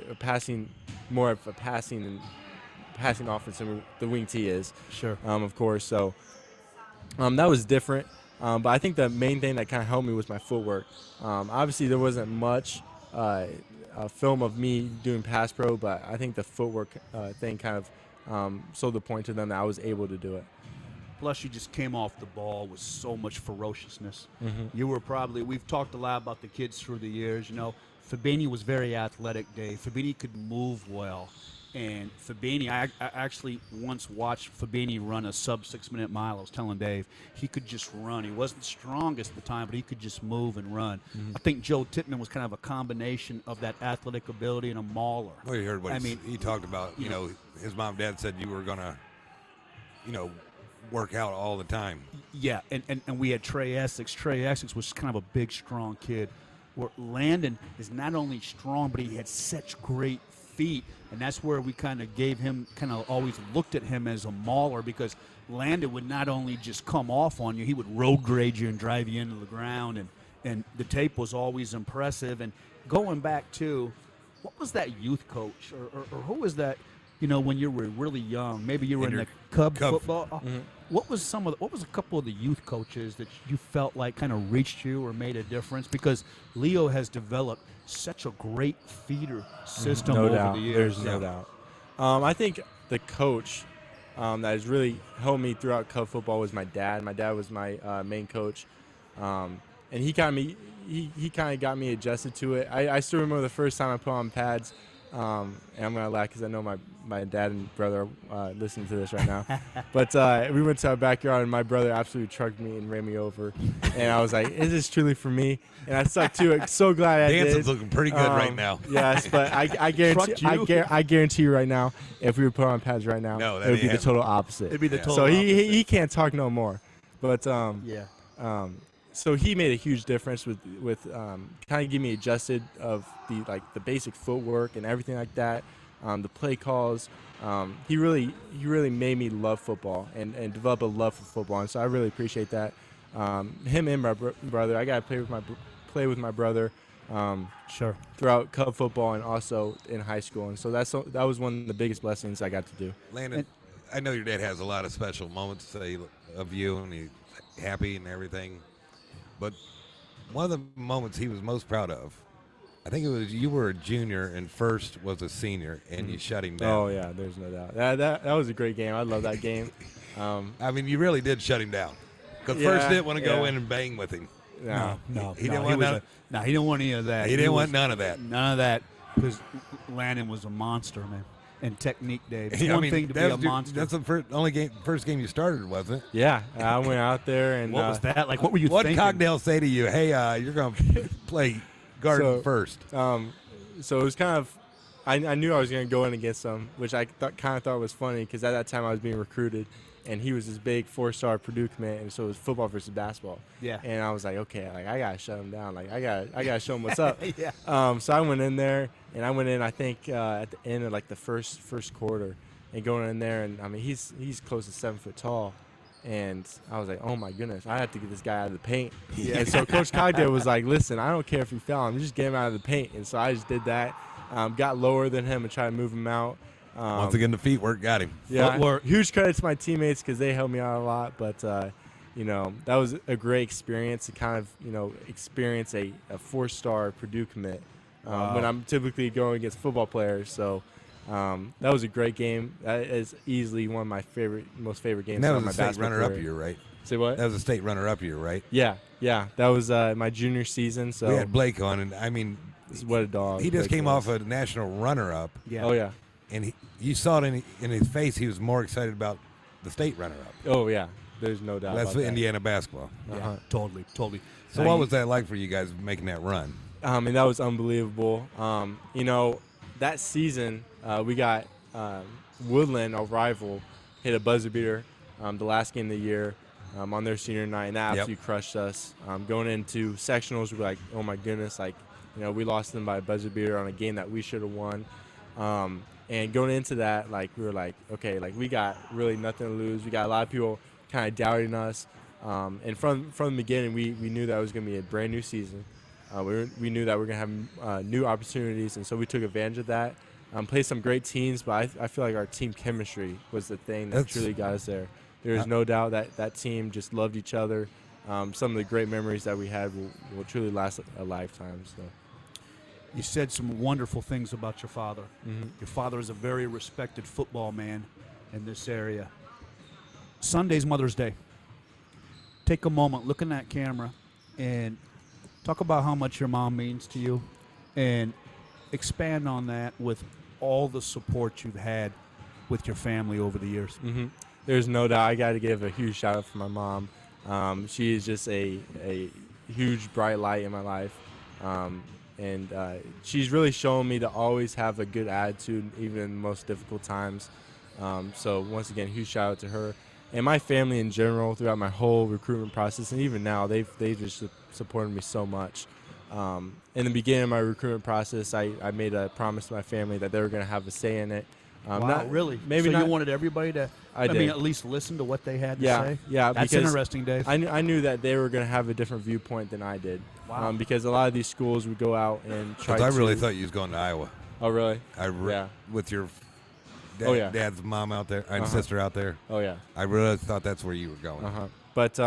more of a passing offense than the wing tee is. Of course. So that was different. But I think the main thing that kind of helped me was my footwork. Obviously, there wasn't much film of me doing pass pro, but I think the footwork thing kind of sold the point to them that I was able to do it. Plus, you just came off the ball with so much ferociousness. You were we've talked a lot about the kids through the years. Fabini was very athletic, Dave. Fabini could move well. And Fabini, I actually once watched Fabini run a sub 6-minute mile. I was telling Dave, he could just run. He wasn't the strongest at the time, but he could just move and run. I think Joe Tittman was kind of a combination of that athletic ability and a mauler. Well, you heard what he talked about. His mom and dad said you were going to, work out all the time. Yeah, and we had Trey Essex. Trey Essex was kind of a big, strong kid. Where Landon is not only strong, but he had such great feet, and that's where we kind of always looked at him as a mauler, because Landon would not only just come off on you, he would road grade you and drive you into the ground, and the tape was always impressive. And going back to, what was that youth coach, or who was that, when you were really young, maybe you were in the Cub football? What was a couple of the youth coaches that you felt like kind of reached you or made a difference? Because Leo has developed such a great feeder system over the years. There's no doubt. I think the coach that has really helped me throughout Cub football was my dad. My dad was my main coach, and he kind of got me adjusted to it. I still remember the first time I put on pads, And I'm gonna laugh because I know my dad and brother are listening to this right now. But we went to our backyard, and my brother absolutely trucked me and ran me over. And I was like, "Is this truly for me?" And I stuck to it. So glad I did. Danson's looking pretty good right now. Yes, but I guarantee you right now, if we were put on pads right now, No, that it would be ain't the total opposite. It'd be the total So opposite. he can't talk no more. But Yeah. so he made a huge difference with kind of getting me adjusted of the basic footwork and everything like that, the play calls. He really made me love football and develop a love for football, and so I really appreciate that. Him and my brother, I got to play with my brother Sure. throughout Cub football and also in high school, and so that was one of the biggest blessings I got to do. Landon, I know your dad has a lot of special moments of you, and he's happy and everything. But one of the moments he was most proud of, I think it was you were a junior and First was a senior, and you shut him down. Oh yeah, there's no doubt. That was a great game. I love that game. I mean, you really did shut him down. Because Yeah, First didn't want to go yeah. in and bang with him. No. He didn't want none. He didn't want any of that. He didn't want was- none of that. None of that, because Landon was a monster, man. And technique, Dave. It's I one mean, thing to be that's a monster. That's the first game you started, wasn't it? Yeah, I went out there and what was that? Like, what were you What thinking? did Cogdale say to you? Hey, you're going to play guard So- first. So it was kind of, I knew I was going to go in against him, which I kind of thought was funny because at that time I was being recruited, and he was this big 4-star Purdue commit, and so it was football versus basketball. Yeah. And I was like, okay, like I gotta shut him down. Like I gotta show him what's up. Yeah. So I went in there, and I went in I think at the end of like the first quarter, and going in there, and I mean he's close to 7 foot tall. And I was like, oh my goodness, I have to get this guy out of the paint. And so Coach Cogdale was like, listen, I don't care if you foul him, just get him out of the paint. And so I just did that, got lower than him and tried to move him out. Once again, the feet work got him. Yeah, Footwork. huge credit to my teammates because they helped me out a lot. But that was a great experience to kind of experience a 4-star Purdue commit when I'm typically going against football players. So that was a great game. That is easily one of my most favorite games. And that of was my a state basketball runner-up career. year, right? Say what? That was a state runner-up year, right? Yeah. That was my junior season. So We had Blake on, and I mean, what a dog. he just Blake came was. off a national runner-up, Yeah. Oh yeah. and you saw it in his face. He was more excited about the state runner-up. Oh yeah. There's no doubt. That's about for that. Indiana basketball. Uh-huh. Totally. So what was that like for you guys making that run? And that was unbelievable. That season we got Woodland, our rival, hit a buzzer beater the last game of the year on their senior night, and that Yep. absolutely crushed us. Going into sectionals, we were like, oh my goodness, we lost them by a buzzer beater on a game that we should have won. And going into that, we were like, okay, we got really nothing to lose. We got a lot of people kind of doubting us. And from the beginning, we knew that it was going to be a brand new season. We knew that we were going to have new opportunities, and so we took advantage of that. Played some great teams, but I feel like our team chemistry was the thing that truly got us there. There's no doubt that team just loved each other. Some of the great memories that we had will truly last a lifetime. So. You said some wonderful things about your father. Mm-hmm. Your father is a very respected football man in this area. Sunday's Mother's Day. Take a moment, look in that camera, and talk about how much your mom means to you, and expand on that with all the support you've had with your family over the years. Mm-hmm. There's no doubt. I got to give a huge shout out for my mom. She is just a huge bright light in my life. And she's really shown me to always have a good attitude, even in the most difficult times. So once again, huge shout out to her. And my family in general throughout my whole recruitment process, and even now, they've just supported me so much. In the beginning of my recruitment process, I made a promise to my family that they were going to have a say in it. Wow, really? Maybe so not. you wanted everybody to, I did. mean, at least listen to what they had to say? Yeah, That's because interesting, Dave. I knew that they were going to have a different viewpoint than I did. Wow. Because a lot of these schools would go out and try Because to. I really thought you was going to Iowa. Oh, really? Yeah. With your Oh, yeah. dad's mom out there and Uh-huh. sister out there. Oh, yeah. I really thought that's where you were going. Uh-huh. But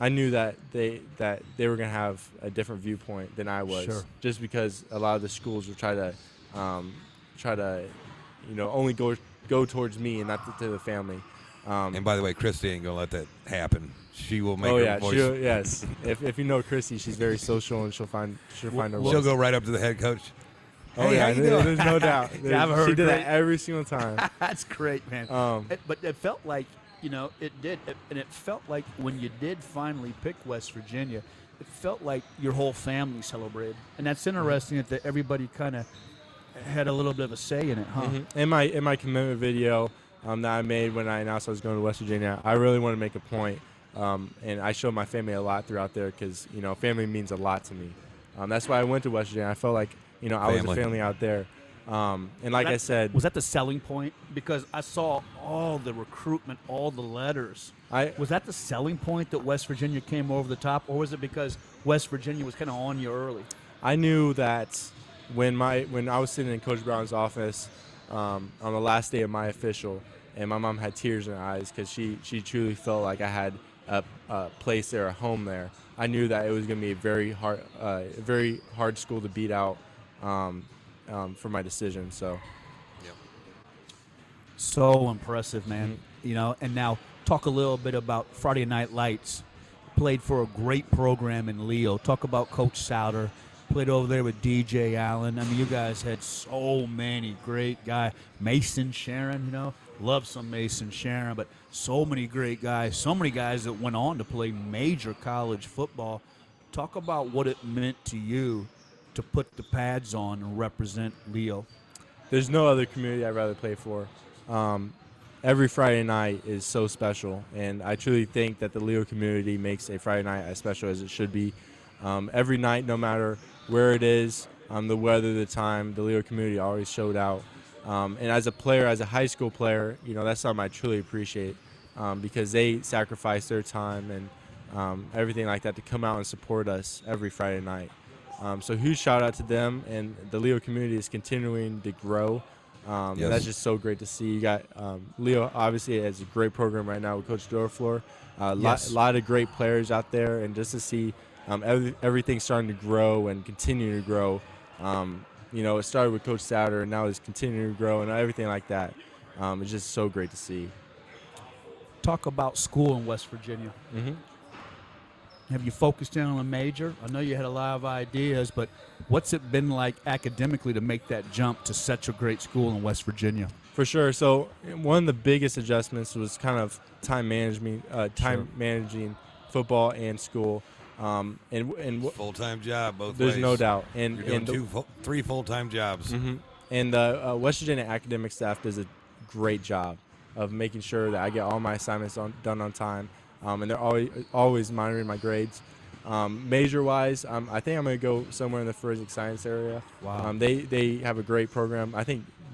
I knew that they were going to have a different viewpoint than I was. Sure. Just because a lot of the schools would try to only go towards me and not to the family. And by the way, Christy ain't going to let that happen. She will make Oh her yeah, voice. yes. If you know Chrissy, she's very social and she'll find her She'll voice. go right up to the head coach. Oh Hey, yeah, how you doing? there's no doubt. Yeah, I've heard she did great- that every single time. That's great, man. But it felt like, it did. And it felt like when you did finally pick West Virginia, it felt like your whole family celebrated. And that's interesting that everybody kind of had a little bit of a say in it, huh? In my commitment video that I made when I announced I was going to West Virginia, I really want to make a point, and I showed my family a lot throughout there because family means a lot to me. That's why I went to West Virginia. I felt like I was a family out there, and like I said, Was that the selling point? Because I saw all the recruitment, all the letters. Was that the selling point that West Virginia came over the top, or was it because West Virginia was kind of on you early? I knew that when I was sitting in Coach Brown's office on the last day of my official, and my mom had tears in her eyes because she truly felt like I had a place there, a home there. I knew that it was going to be a very hard school to beat out for my decision. So impressive, man. And now talk a little bit about Friday Night Lights. Played for a great program in Leo. Talk about Coach Souter. Played over there with DJ Allen. I mean, you guys had so many great guys. Mason Sharon, love some Mason Sharon, but so many great guys. So many guys that went on to play major college football. Talk about what it meant to you to put the pads on and represent Leo. There's no other community I'd rather play for. Every Friday night is so special, and I truly think that the Leo community makes a Friday night as special as it should be. Every night, no matter where it is, the weather, the time, the Leo community always showed out. And as a player, as a high school player, that's something I truly appreciate because they sacrifice their time and everything like that to come out and support us every Friday night. So huge shout out to them, and the Leo community is continuing to grow. And that's just so great to see. You got Leo obviously has a great program right now with Coach Dorfler. A lot of great players out there, and just to see everything starting to grow and continue to grow. It started with Coach Souter, and now it's continuing to grow and everything like that. It's just so great to see. Talk about school in West Virginia. Have you focused in on a major? I know you had a lot of ideas, but what's it been like academically to make that jump to such a great school in West Virginia? For sure. So one of the biggest adjustments was kind of time managing football and school. And full-time job both there's ways. no doubt. And you're doing three full-time jobs. And the West Virginia academic staff does a great job of making sure that I get all my assignments done on time. And they're always monitoring my grades. Major-wise, I think I'm going to go somewhere in the forensic science area. Wow. They have a great program.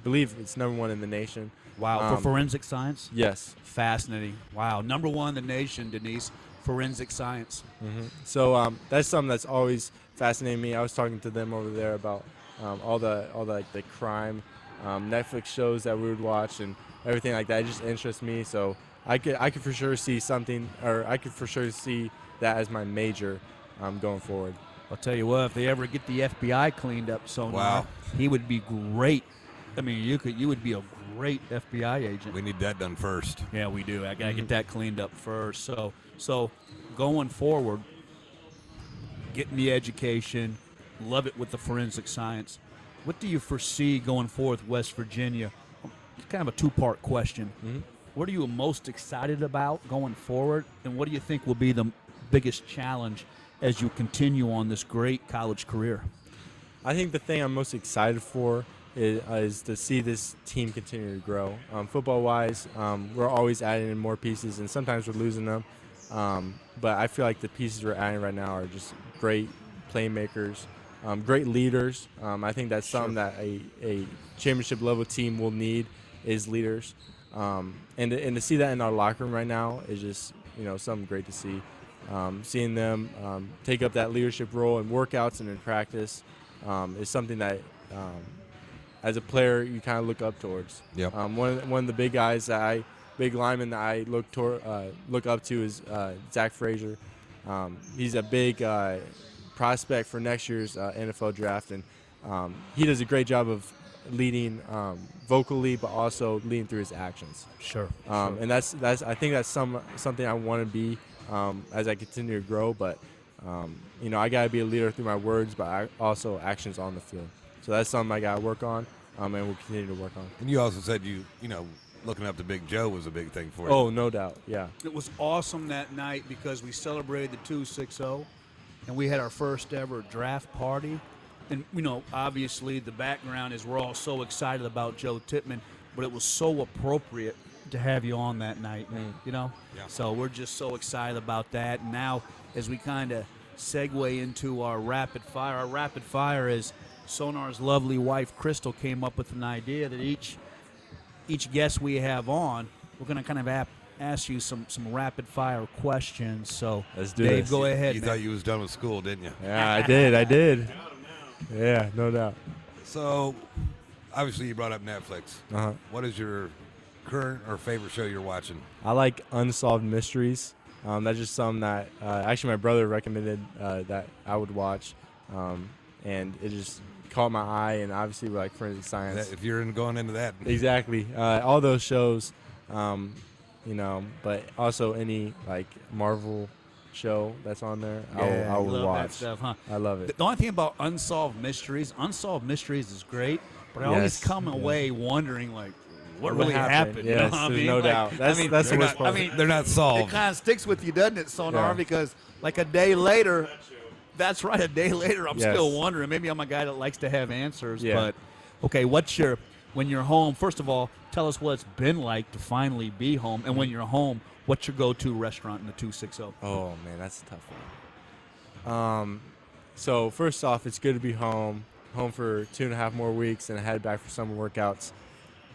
Believe it's #1 in the nation. Wow. For forensic science? Yes. Fascinating. Wow. #1 in the nation, Denise. Forensic science. So that's something that's always fascinated me. I was talking to them over there about all the crime Netflix shows that we would watch and everything like that. It just interests me. So I could for sure see something, or I could for sure see that as my major going forward. I'll tell you what, if they ever get the FBI cleaned up, Wow. he would be great. I mean, you would be a great FBI agent. We need that done first. Yeah, we do. I gotta get that cleaned up first. So going forward, getting the education, love it with the forensic science. What do you foresee going forward with West Virginia? It's kind of a two-part question. What are you most excited about going forward, and what do you think will be the biggest challenge as you continue on this great college career? I think the thing I'm most excited for is to see this team continue to grow. Football-wise, we're always adding in more pieces, and sometimes we're losing them. But I feel like the pieces we're adding right now are just great playmakers, great leaders. I think that's something that a championship-level team will need is leaders. And to see that in our locker room right now is just something great to see. Seeing them take up that leadership role in workouts and in practice is something that as a player you kind of look up towards. Yep. One of the big guys big lineman that I look up to is Zach Frazier. He's a big prospect for next year's NFL draft, and he does a great job of leading vocally, but also leading through his actions. Sure. And that's I think that's something I want to be as I continue to grow. But I got to be a leader through my words, but also actions on the field. So that's something I got to work on, and we'll continue to work on. And you also said you know, looking up to Big Joe was a big thing for you. Oh, no doubt. Yeah. It was awesome that night because we celebrated the 260, and we had our first ever draft party. And, obviously the background is we're all so excited about Joe Tippmann, but it was so appropriate to have you on that night, Yeah. So we're just so excited about that. And now as we kind of segue into our rapid fire is Sonar's lovely wife, Crystal, came up with an idea that each guest we have on, we're going to kind of ask you some rapid fire questions. So, let's do Dave, this. go ahead. You man. thought you was done with school, didn't you? Yeah, I did. Yeah, no doubt. So, obviously, you brought up Netflix. Uh-huh. What is your current or favorite show you're watching? I like Unsolved Mysteries. That's just something that actually my brother recommended that I would watch, and it just caught my eye. And obviously, we're like forensic science. If you're going into that, Exactly. All those shows, but also any like Marvel show that's on there, I will love watch. that stuff, huh? I love it. The only thing about Unsolved Mysteries is great, but I always Yes, come away wondering, like, what really happened? happened? You know Yes, what I there's mean? no Like, doubt. That's the they're worst part. they're not It solved. kind of sticks with you, doesn't it, Sonar? Yeah. Because like a day later, that's right, a day later, I'm Yes. still wondering. Maybe I'm a guy that likes to have answers, Yeah. but okay, when you're home, first of all, tell us what it's been like to finally be home, and when you're home, what's your go-to restaurant in the 260? Oh man, that's a tough one. So first off, it's good to be home for 2.5 more weeks, and I head back for summer workouts.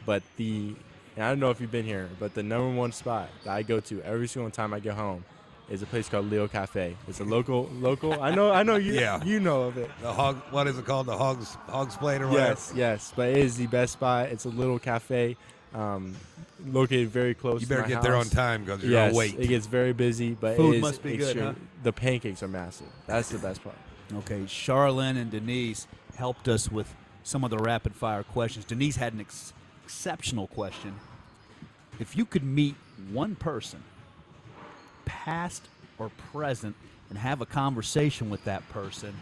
But and I don't know if you've been here, but the number one spot that I go to every single time I get home is a place called Leo Cafe. It's a local. I know you. Yeah. You know of it. The hog. What is it called? The Hogs Plate or whatever. Yes. But it is the best spot. It's a little cafe, located very close. You to better my get there on house. time because you're Yes, gonna wait. it gets very busy, but Food it is must be good, huh? The pancakes are massive. That's the best part. Okay, Charlene and Denise helped us with some of the rapid-fire questions. Denise had an exceptional question. If you could meet one person, past or present, and have a conversation with that person,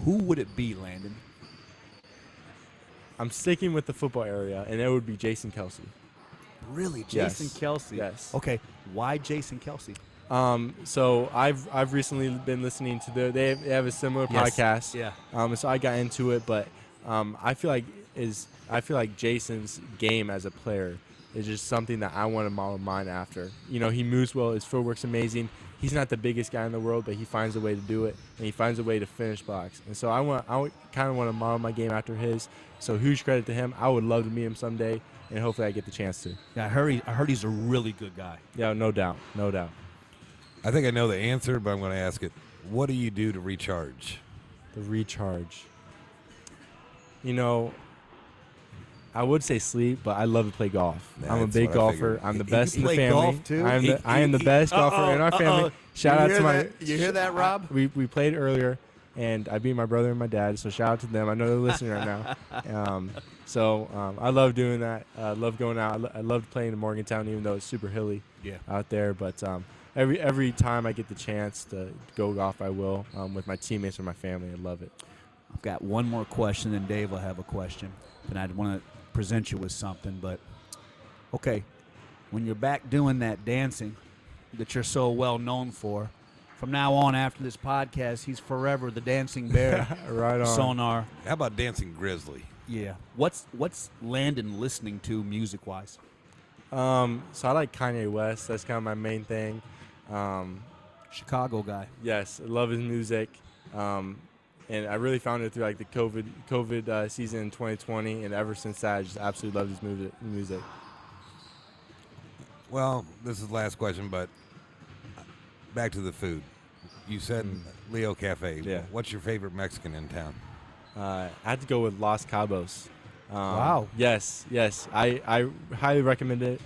who would it be, Landon? I'm sticking with the football area, and it would be Jason Kelsey. Really, Yes. Jason Kelsey? Yes. Okay, why Jason Kelsey? So I've recently been listening to they have a similar Yes. podcast. Yeah. So I got into it, but I feel like Jason's game as a player is just something that I want to model mine after. He moves well. His footwork's amazing. He's not the biggest guy in the world, but he finds a way to do it, and he finds a way to finish blocks. And so I kind of want to model my game after his. So huge credit to him. I would love to meet him someday, and hopefully I get the chance to. Yeah, I heard he's a really good guy. Yeah, no doubt. I think I know the answer, but I'm going to ask it. What do you do to recharge? The recharge. I would say sleep, but I love to play golf. Yeah, I'm a that's big what I golfer. figured. I'm the You best in the play family. golf, too? I am the best golfer in our family. Shout out to my. You hear that, Rob? We played earlier, and I beat my brother and my dad. So shout out to them. I know they're listening right now. I love doing that. I love going out. I love playing in Morgantown, even though it's super hilly out there. But every time I get the chance to go golf, I will with my teammates or my family. I love it. I've got one more question, and Dave will have a question. And I'd want to present you with something. But, okay, when you're back doing that dancing that you're so well known for, from now on after this podcast, he's forever the dancing bear. Right on. Sonar. How about Dancing Grizzly? Yeah. What's Landon listening to music-wise? So I like Kanye West. That's kind of my main thing. Chicago guy. Yes, I love his music. And I really found it through like the COVID season in 2020, and ever since that, I just absolutely love his music. Well, this is the last question, but back to the food. You said Leo Cafe. Yeah. What's your favorite Mexican in town? I had to go with Los Cabos. Wow. Yes. I highly recommend it.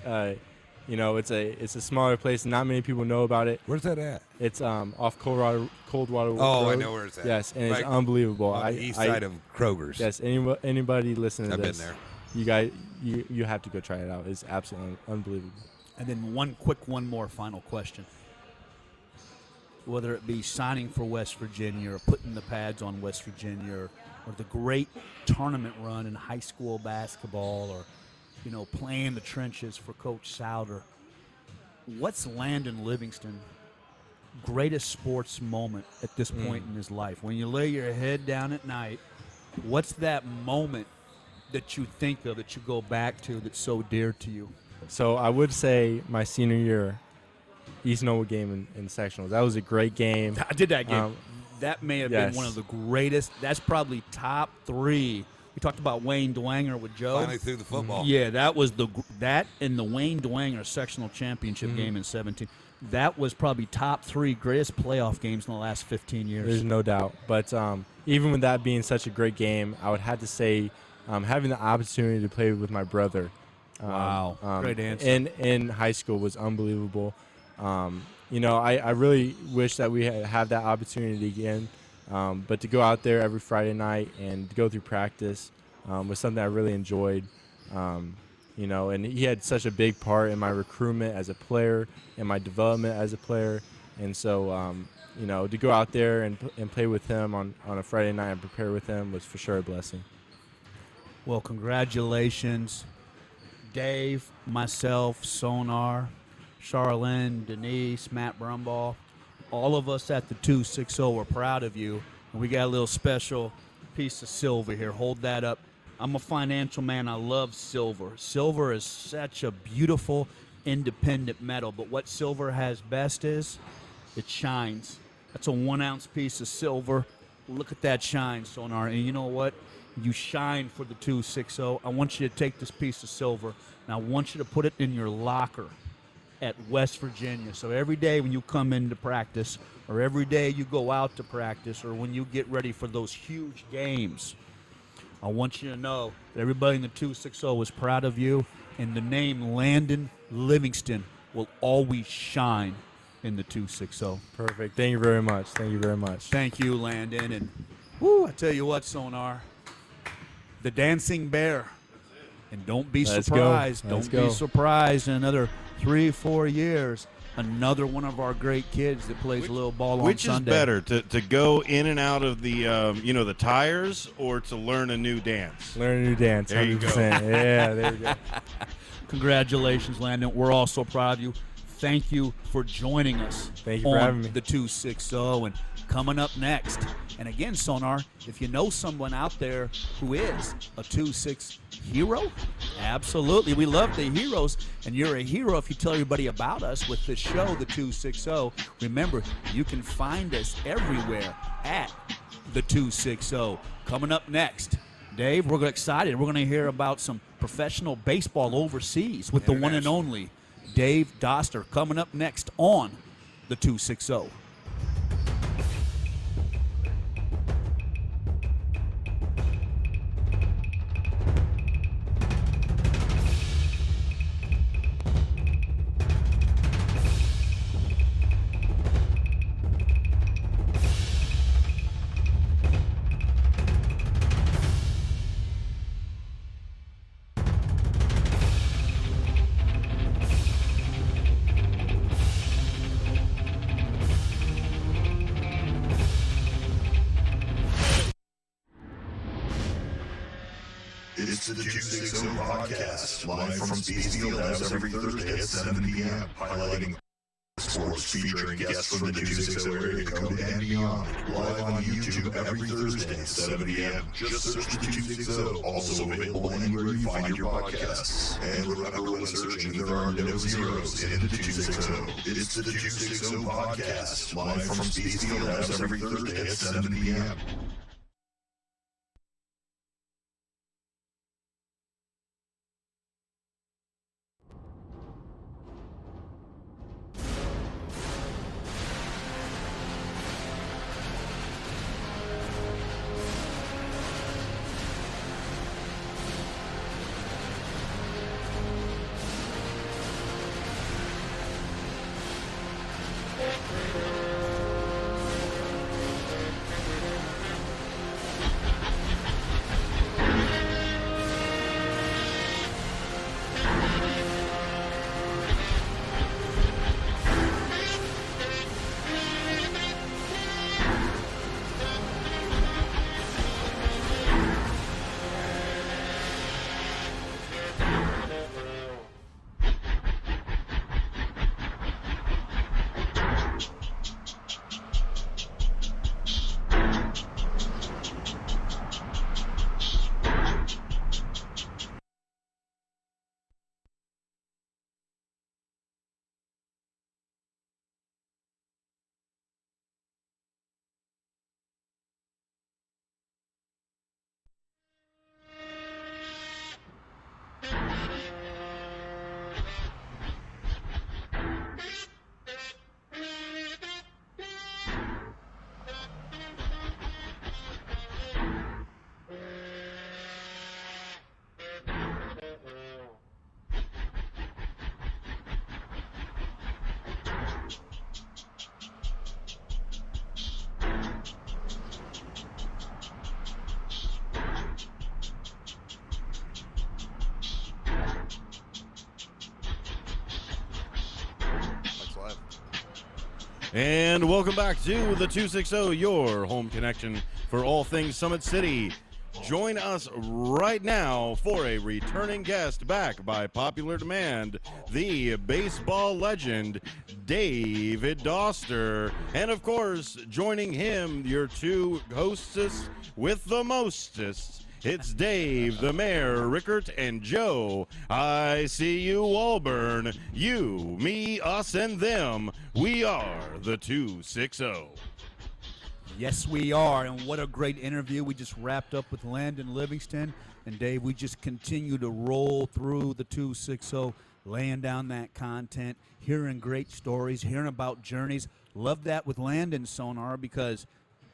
It's a smaller place. Not many people know about it. Where's that at? It's off Coldwater Oh, I Road. know where it's at. Yes, and it's Right unbelievable. on the east side of Kroger's. Yes, anybody listening to I've this, been there. you guys, you have to go try it out. It's absolutely unbelievable. And then one more final question. whether it be signing for West Virginia or putting the pads on West Virginia or the great tournament run in high school basketball or, playing the trenches for Coach Souder. What's Landon Livingston greatest sports moment at this point in his life? When you lay your head down at night, what's that moment that you think of, that you go back to, that's so dear to you? So I would say my senior year, East Norwood game in sectionals. That was a great game. I did that game. That may have been yes. one of the greatest. That's probably top 3. We talked about Wayne Dwanger with Joe. Finally threw the football. Yeah, that was that and the Wayne Dwanger sectional championship game in 17. That was probably top 3 greatest playoff games in the last 15 years. There's no doubt. But even with that being such a great game, I would have to say having the opportunity to play with my brother. Wow, great answer. In high school was unbelievable. I really wish that we had that opportunity again. But to go out there every Friday night and to go through practice was something I really enjoyed. And he had such a big part in my recruitment as a player and my development as a player. And so, to go out there and play with him on a Friday night and prepare with him was for sure a blessing. Well, congratulations, Dave, myself, Sonar, Charlene, Denise, Matt Brumbaugh. All of us at the 260 are proud of you. And we got a little special piece of silver here. Hold that up. I'm a financial man. I love silver. Silver is such a beautiful, independent metal. But what silver has best is it shines. That's a 1-ounce piece of silver. Look at that shine, Sonar. And you know what? You shine for the 260. I want you to take this piece of silver, and I want you to put it in your locker at West Virginia. So every day when you come into practice, or every day you go out to practice, or when you get ready for those huge games, I want you to know that everybody in the 260 is proud of you, and the name Landon Livingston will always shine in the 260. Perfect. Thank you very much. Thank you very much. Thank you, Landon. And I tell you what, Sonar, the Dancing Bear. And don't be Let's surprised. go. Let's Don't be go. surprised in another 3-4 years, another one of our great kids that plays a little ball on Which is Sunday. better, to go in and out of the the tires, or to learn a new dance? Learn a new dance. There you go. 100%. Yeah, there you go. Congratulations, Landon. We're all so proud of you. Thank you for joining us Thank you on for having me. the 260. And coming up next, and again, Sonar, if you know someone out there who is a 2-6 hero, absolutely. We love the heroes, and you're a hero if you tell everybody about us with the show, the 260. Remember, you can find us everywhere at the 260. Coming up next, Dave, we're excited. We're going to hear about some professional baseball overseas with the one and only Dave Doster, coming up next on the 260. It's the 260 podcast, live from Spiece Fieldhouse every Thursday at 7 p.m., highlighting sports featuring guests from the 260 area code and beyond. Live on YouTube every Thursday at 7 p.m. Just search the 260. Also available anywhere you find your podcasts. And remember, when searching, there are no zeros in the 260. It's the 260 podcast, live from Spiece Fieldhouse every Thursday at 7 p.m. And welcome back to the 260, your home connection for all things Summit City. Join us right now for a returning guest back by popular demand, the baseball legend, David Doster. And of course, joining him, your two hostess with the mostest. It's Dave, the Mayor, Rickert, and Joe. I see you, Walburn. You, me, us, and them. We are the 260. Yes, we are, and what a great interview. We just wrapped up with Landon Livingston, and Dave, we just continue to roll through the 260, laying down that content, hearing great stories, hearing about journeys. Love that with Landon Sonar because,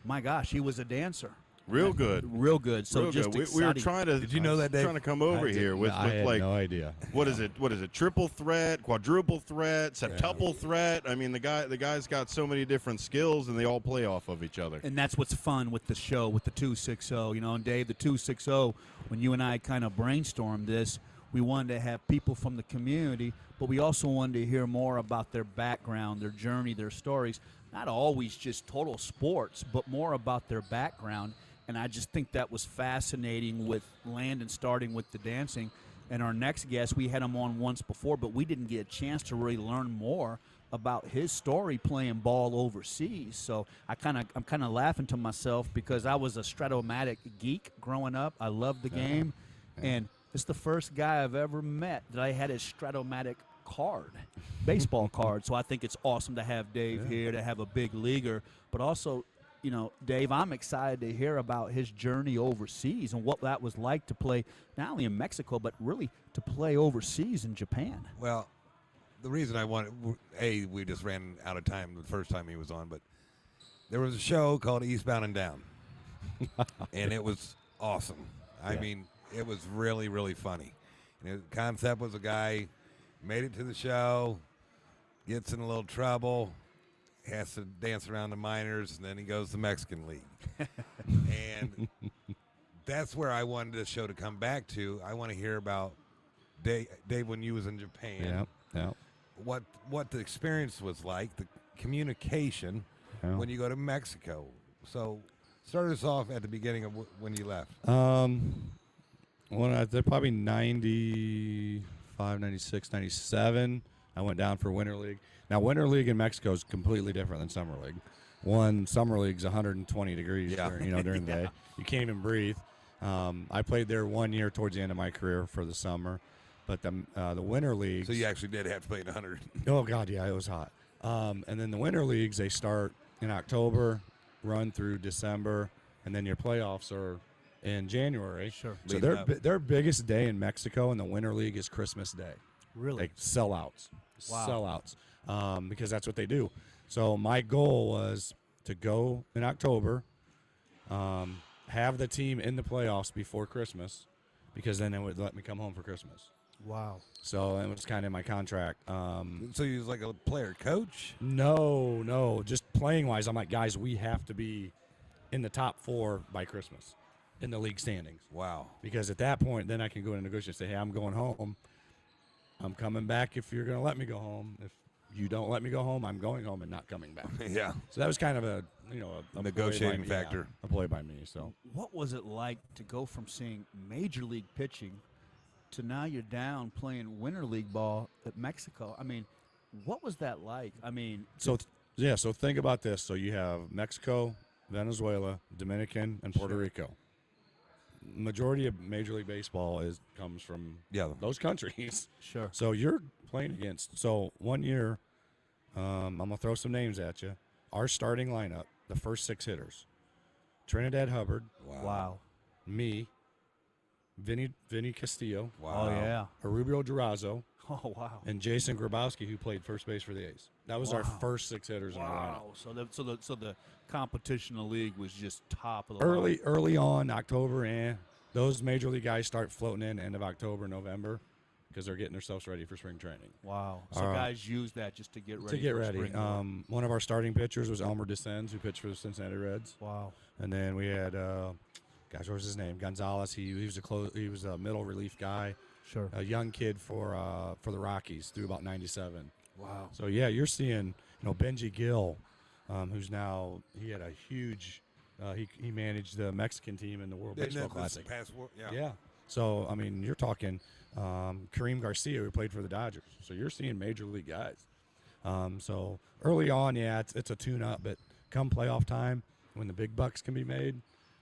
my gosh, he was a dancer. Real good. Real good. So Real just good. We were trying to. Did you know that, Dave? Trying to come over here with I like had no idea. What is it? Triple threat, quadruple threat, septuple threat. I mean, the guy's got so many different skills, and they all play off of each other. And that's what's fun with the show, with the 260. You know, and Dave, the 260, when you and I kind of brainstormed this, we wanted to have people from the community, but we also wanted to hear more about their background, their journey, their stories. Not always just total sports, but more about their background. And I just think that was fascinating with Landon starting with the dancing. And our next guest, we had him on once before, but we didn't get a chance to really learn more about his story playing ball overseas. So I'm kind of laughing to myself because I was a Stratomatic geek growing up. I loved the game. And it's the first guy I've ever met that I had his Stratomatic card, baseball card. So I think it's awesome to have Dave here, to have a big leaguer, but also, you know, Dave, I'm excited to hear about his journey overseas and what that was like to play not only in Mexico, but really to play overseas in Japan. Well, the reason I wanted, we just ran out of time the first time he was on, but there was a show called Eastbound and Down, and it was awesome. I mean, it was really, really funny. And the concept was a guy made it to the show, gets in a little trouble, has to dance around the minors, and then he goes to Mexican League. And that's where I wanted the show to come back to. I want to hear about Dave when you was in Japan. Yeah. What the experience was like, the communication when you go to Mexico. So start us off at the beginning of when you left. They're probably 95, 96, 97. I went down for Winter League. Now, Winter League in Mexico is completely different than Summer League. Summer League's 120 degrees during the day. You can't even breathe. I played there 1 year towards the end of my career for the summer. But the Winter Leagues... So you actually did have to play in 100. Oh, God, yeah, it was hot. And then the Winter Leagues, they start in October, run through December, and then your playoffs are in January. Sure. So their biggest day in Mexico in the Winter League is Christmas Day. Really? Like sellouts. Wow. Sellouts. Because that's what they do. So my goal was to go in October, have the team in the playoffs before Christmas, because then it would let me come home for Christmas. Wow. So it was kind of my contract. So you was like a player coach? No. Just playing-wise, I'm like, guys, we have to be in the top 4 by Christmas in the league standings. Wow. Because at that point, then I can go into negotiation and say, hey, I'm going home. I'm coming back if you're going to let me go home. If you don't let me go home, I'm going home and not coming back. Yeah. So that was kind of a negotiating factor. A play by me. So what was it like to go from seeing major league pitching to now you're down playing Winter League ball at Mexico? I mean, what was that like? I mean, so think about this. So you have Mexico, Venezuela, Dominican, and Puerto Rico. Majority of Major League Baseball comes from those countries. Sure. So you're playing against. So 1 year, I'm gonna throw some names at you. Our starting lineup, the first 6 hitters: Trinidad Hubbard. Wow. Me. Vinny Castillo. Wow. Oh yeah. Arubio Durazo. Oh wow. And Jason Grabowski, who played first base for the A's. That was our first 6 hitters in the lineup. So the competition in the league was just top of the line. Early on, October, those major league guys start floating in end of October, November, because they're getting themselves ready for spring training. Wow. So guys use that just to get ready. One of our starting pitchers was Elmer DeSenz, who pitched for the Cincinnati Reds. Wow. And then we had, what was his name? Gonzalez. He was a middle relief guy. Sure. A young kid for the Rockies through about 97. Wow. So yeah, you're seeing, Benji Gill, who's now he had a huge, he managed the Mexican team in the World Baseball Classic. Yeah. So I mean, you're talking Kareem Garcia, who played for the Dodgers. So you're seeing major league guys. So early on, yeah, it's a tune-up, but come playoff time, when the big bucks can be made,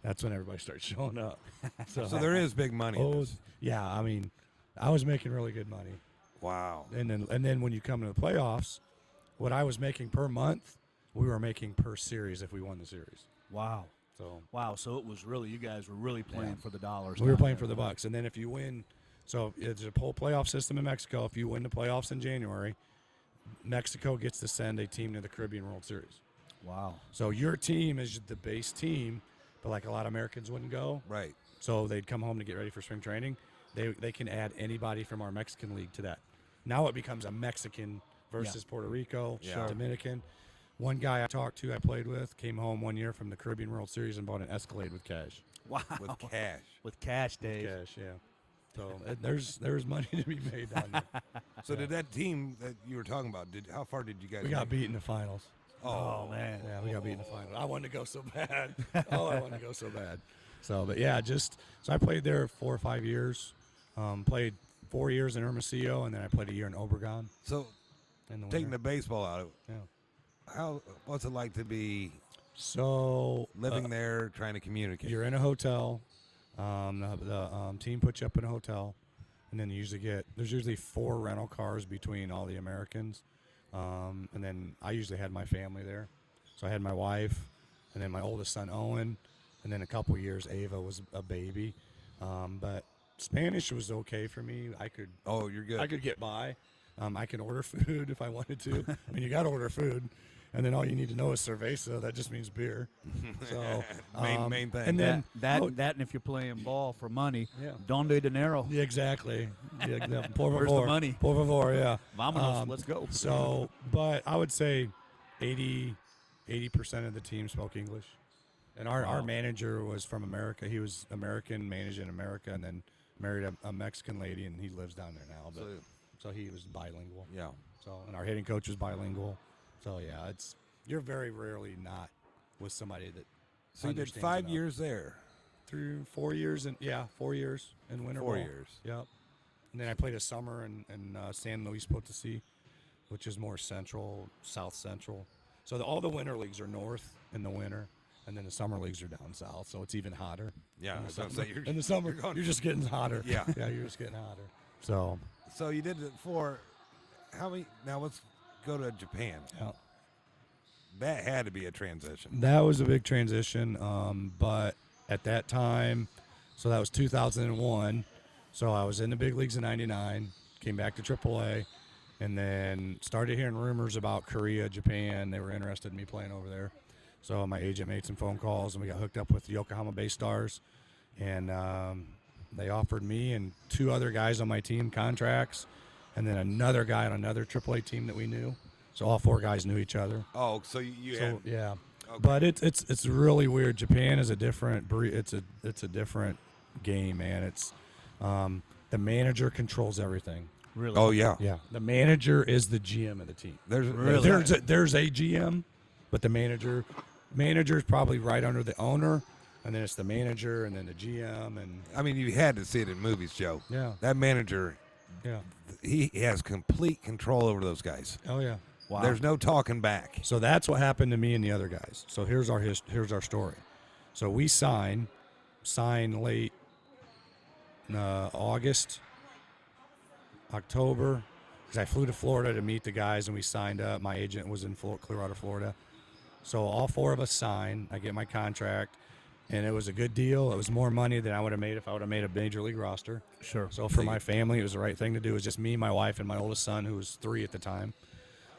that's when everybody starts showing up. So there is big money. in this. Yeah, I mean, I was making really good money. Wow. And then when you come to the playoffs, what I was making per month, we were making per series if we won the series. Wow. So So it was really, you guys were really playing for the dollars. we were playing for the bucks. And then if you win, so it's a whole playoff system in Mexico. If you win the playoffs in January, Mexico gets to send a team to the Caribbean World Series. Wow. So your team is the base team, but like a lot of Americans wouldn't go. Right. So they'd come home to get ready for spring training. They can add anybody from our Mexican league to that. Now it becomes a Mexican versus Puerto Rico, Dominican. One guy I talked to, I played with, came home one year from the Caribbean World Series and bought an Escalade with cash. Wow. With cash. With cash, Dave. Cash, yeah. So there's money to be made down there. So did that team that you were talking about, how far did you guys We got make? beat in the finals. Oh, man. Yeah, we got beat in the finals. I wanted to go so bad. I wanted to go so bad. So, but yeah, so I played there 4 or 5 years. Played 4 years in Hermosillo, and then I played a year in Obregon. So In the taking winter. the baseball out of it, Yeah. what's it like to be So living there, trying to communicate? you're in a hotel. The team puts you up in a hotel, and then there's usually 4 rental cars between all the Americans. And then I usually had my family there. So I had my wife, and then my oldest son, Owen, and then a couple years, Ava was a baby. But Spanish was okay for me. Oh, you're good. I could get by. I can order food if I wanted to. I mean, you got to order food. And then all you need to know is cerveza. That just means beer. So main thing. And then That and if you're playing ball for money, Yeah. donde dinero. Yeah, exactly. Yeah, por Where's favor. the money? Por favor, yeah. Vámonos, let's go. So, but I would say 80% of the team spoke English. And our manager was from America. He was American, managed in America, and then married a Mexican lady, and he lives down there now. But, so he was bilingual. Yeah. So, and our hitting coach was bilingual. So, yeah, you're very rarely not with somebody that So you did understands 5 enough. years there. Through 4 years, 4 years in winter 4 ball. years. Yep. And then I played a summer in San Luis Potosí, which is more central, south central. So all the winter leagues are north in the winter, and then the summer leagues are down south. So it's even hotter. Yeah, In I the was gonna summer, say, in the summer you're just getting hotter. Yeah. Yeah, you're just getting hotter. So So you did it for how many? Now let's go to Japan. yeah. That had to be a transition. That was a big transition, but at that time, so that was 2001. So I was in the big leagues in '99, came back to AAA, and then started hearing rumors about Korea, Japan. They were interested in me playing over there. So my agent made some phone calls, and we got hooked up with the Yokohama Bay Stars, and they offered me and 2 other guys on my team contracts, and then another guy on another AAA team that we knew. So all 4 guys knew each other. Oh, so you So had yeah, Okay. but it's really weird. Japan is a different it's a different game, man. It's the manager controls everything. Really? Oh yeah. Yeah, the manager is the GM of the team. There's There's a GM, but the manager is probably right under the owner, and then it's the manager, and then the GM, and I mean, you had to see it in movies, Joe. Yeah. That manager, yeah, he has complete control over those guys. oh yeah. Wow. There's no talking back. So that's what happened to me and the other guys. So here's our story. So we signed late August, October, because I flew to Florida to meet the guys, and we signed up. My agent was in Clearwater, Florida. So all 4 of us signed. I get my contract, and it was a good deal. It was more money than I would have made if I would have made a major league roster. Sure. So for my family, it was the right thing to do. It was just me, my wife, and my oldest son, who was 3 at the time.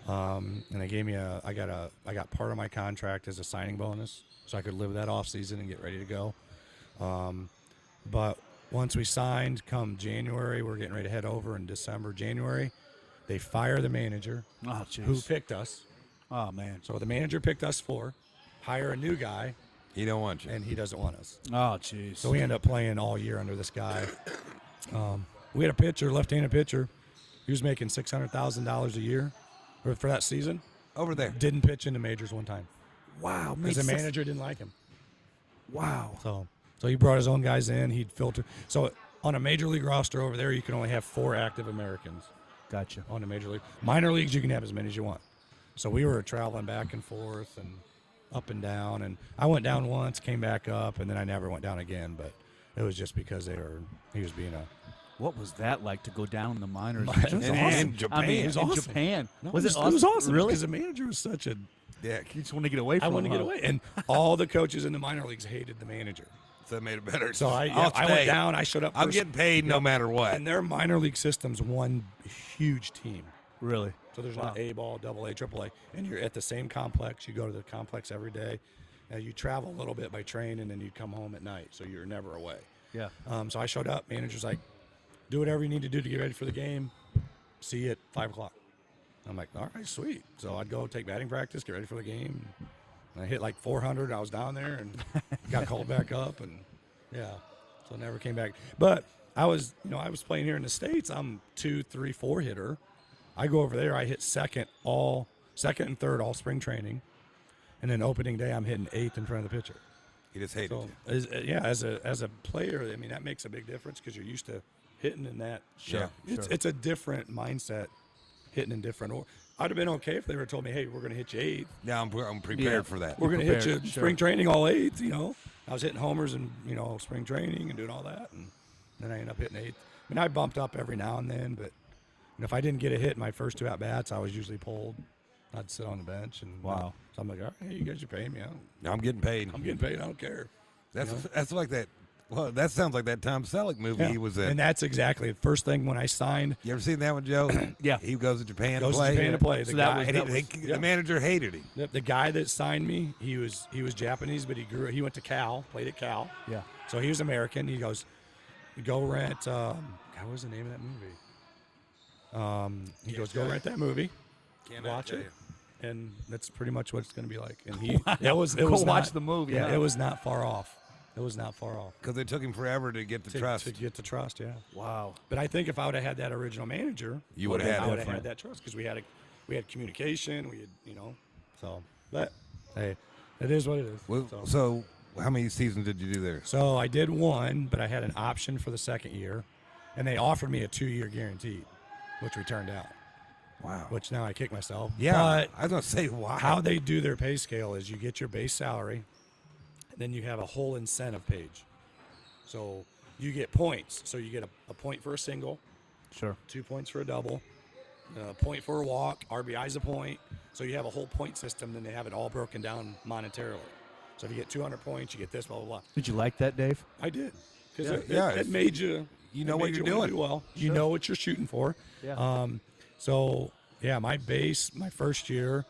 And they gave me I got part of my contract as a signing bonus, so I could live that off season and get ready to go. But once we signed, come January, we're getting ready to head over in December, January. They fire the manager Oh, jeez. who picked us. Oh, man. So the manager picked us 4, hire a new guy, He don't want you. and he doesn't want us. Oh, jeez. So we end up playing all year under this guy. We had a pitcher, left-handed pitcher. He was making $600,000 a year. for that season. Over there. Didn't pitch in the majors one time Wow, because the manager didn't like him. Wow. So he brought his own guys in. He'd filter. So on a major league roster over there, you can only have 4 active Americans. Gotcha. On the major league. Minor leagues, you can have as many as you want. So we were traveling back and forth and up and down. And I went down once, came back up, and then I never went down again. But it was just because he was being a. What was that like to go down in the minors? It was awesome. In Japan. I mean, It was in awesome. Japan. No, was it It was awesome. Really? Because the manager was such a Dick. You just want to get away from I wanted to him, get away. And all the coaches in the minor leagues hated the manager. So that made it better. So I I'll went stay. down. I showed up. I'm first. getting paid no matter what. And their minor league system's one huge team. Really? So there's not A ball, double A, triple A. And you're at the same complex. You go to the complex every day. You travel a little bit by train, and then you come home at night. So you're never away. Yeah. So I showed up. Manager's like, do whatever you need to do to get ready for the game. See you at 5 o'clock. I'm like, all right, sweet. So I'd go take batting practice, get ready for the game. And I hit like 400. I was down there and got called back up, and yeah, so I never came back. But I was playing here in the States. I'm 2, 3, 4 hitter. I go over there. I hit second and third all spring training, and then opening day I'm hitting 8th in front of the pitcher. He just hated So you. as a player, I mean that makes a big difference because you're used to hitting in that. Sure. It's a different mindset, hitting in different. I'd have been okay if they would have told me, hey, we're going to hit you 8th. Now I'm prepared for that. We're going to hit you prepared, sure. spring training all 8th. I was hitting homers and spring training and doing all that, and then I ended up hitting 8th. I mean, I bumped up every now and then, but if I didn't get a hit in my first 2 at bats, I was usually pulled. I'd sit on the bench and Wow. So I'm like, all right, you guys are paying me. I'm getting paid. I'm getting paid. I don't care. That's like that. Well, that sounds like that Tom Selleck movie Yeah. he was in. And that's exactly the first thing when I signed. You ever seen that one, Joe? Yeah. He goes to Japan Goes to play. to Japan to play. So The that guy, was- And yeah. the manager hated him. The guy that signed me, he was Japanese, but he went to Cal, played at Cal. Yeah. So he was American. He goes, go rent. God, what was the name of that movie? He goes, go rent that movie, watch it, and that's pretty much what it's going to be like. And he, it was Go not, watch the movie, Yeah, huh? it was not far off. It was not far off. Because it took him forever to get the trust. To get the trust. Yeah. Wow. But I think if I would have had that original manager, You would have had I it. would have had that trust because we had communication. We had so. But hey, it is what it is. Well, so. so how many seasons did you do there? So I did 1, but I had an option for the second year, and they offered me a 2-year guaranteed, which we turned down. Wow. Which now I kick myself. Yeah. But I was going to say, wow. how they do their pay scale is you get your base salary, and then you have a whole incentive page. So you get points. So you get a point for a single, Sure. 2 points for a double, a point for a walk, RBI's a point. So you have a whole point system, then they have it all broken down monetarily. So if you get 200 points, you get this, blah, blah, blah. Did you like that, Dave? I did. Because Yeah, it made you. you know it what made you're you wanna doing. do well. You know what you're shooting for. Yeah. So yeah, my first year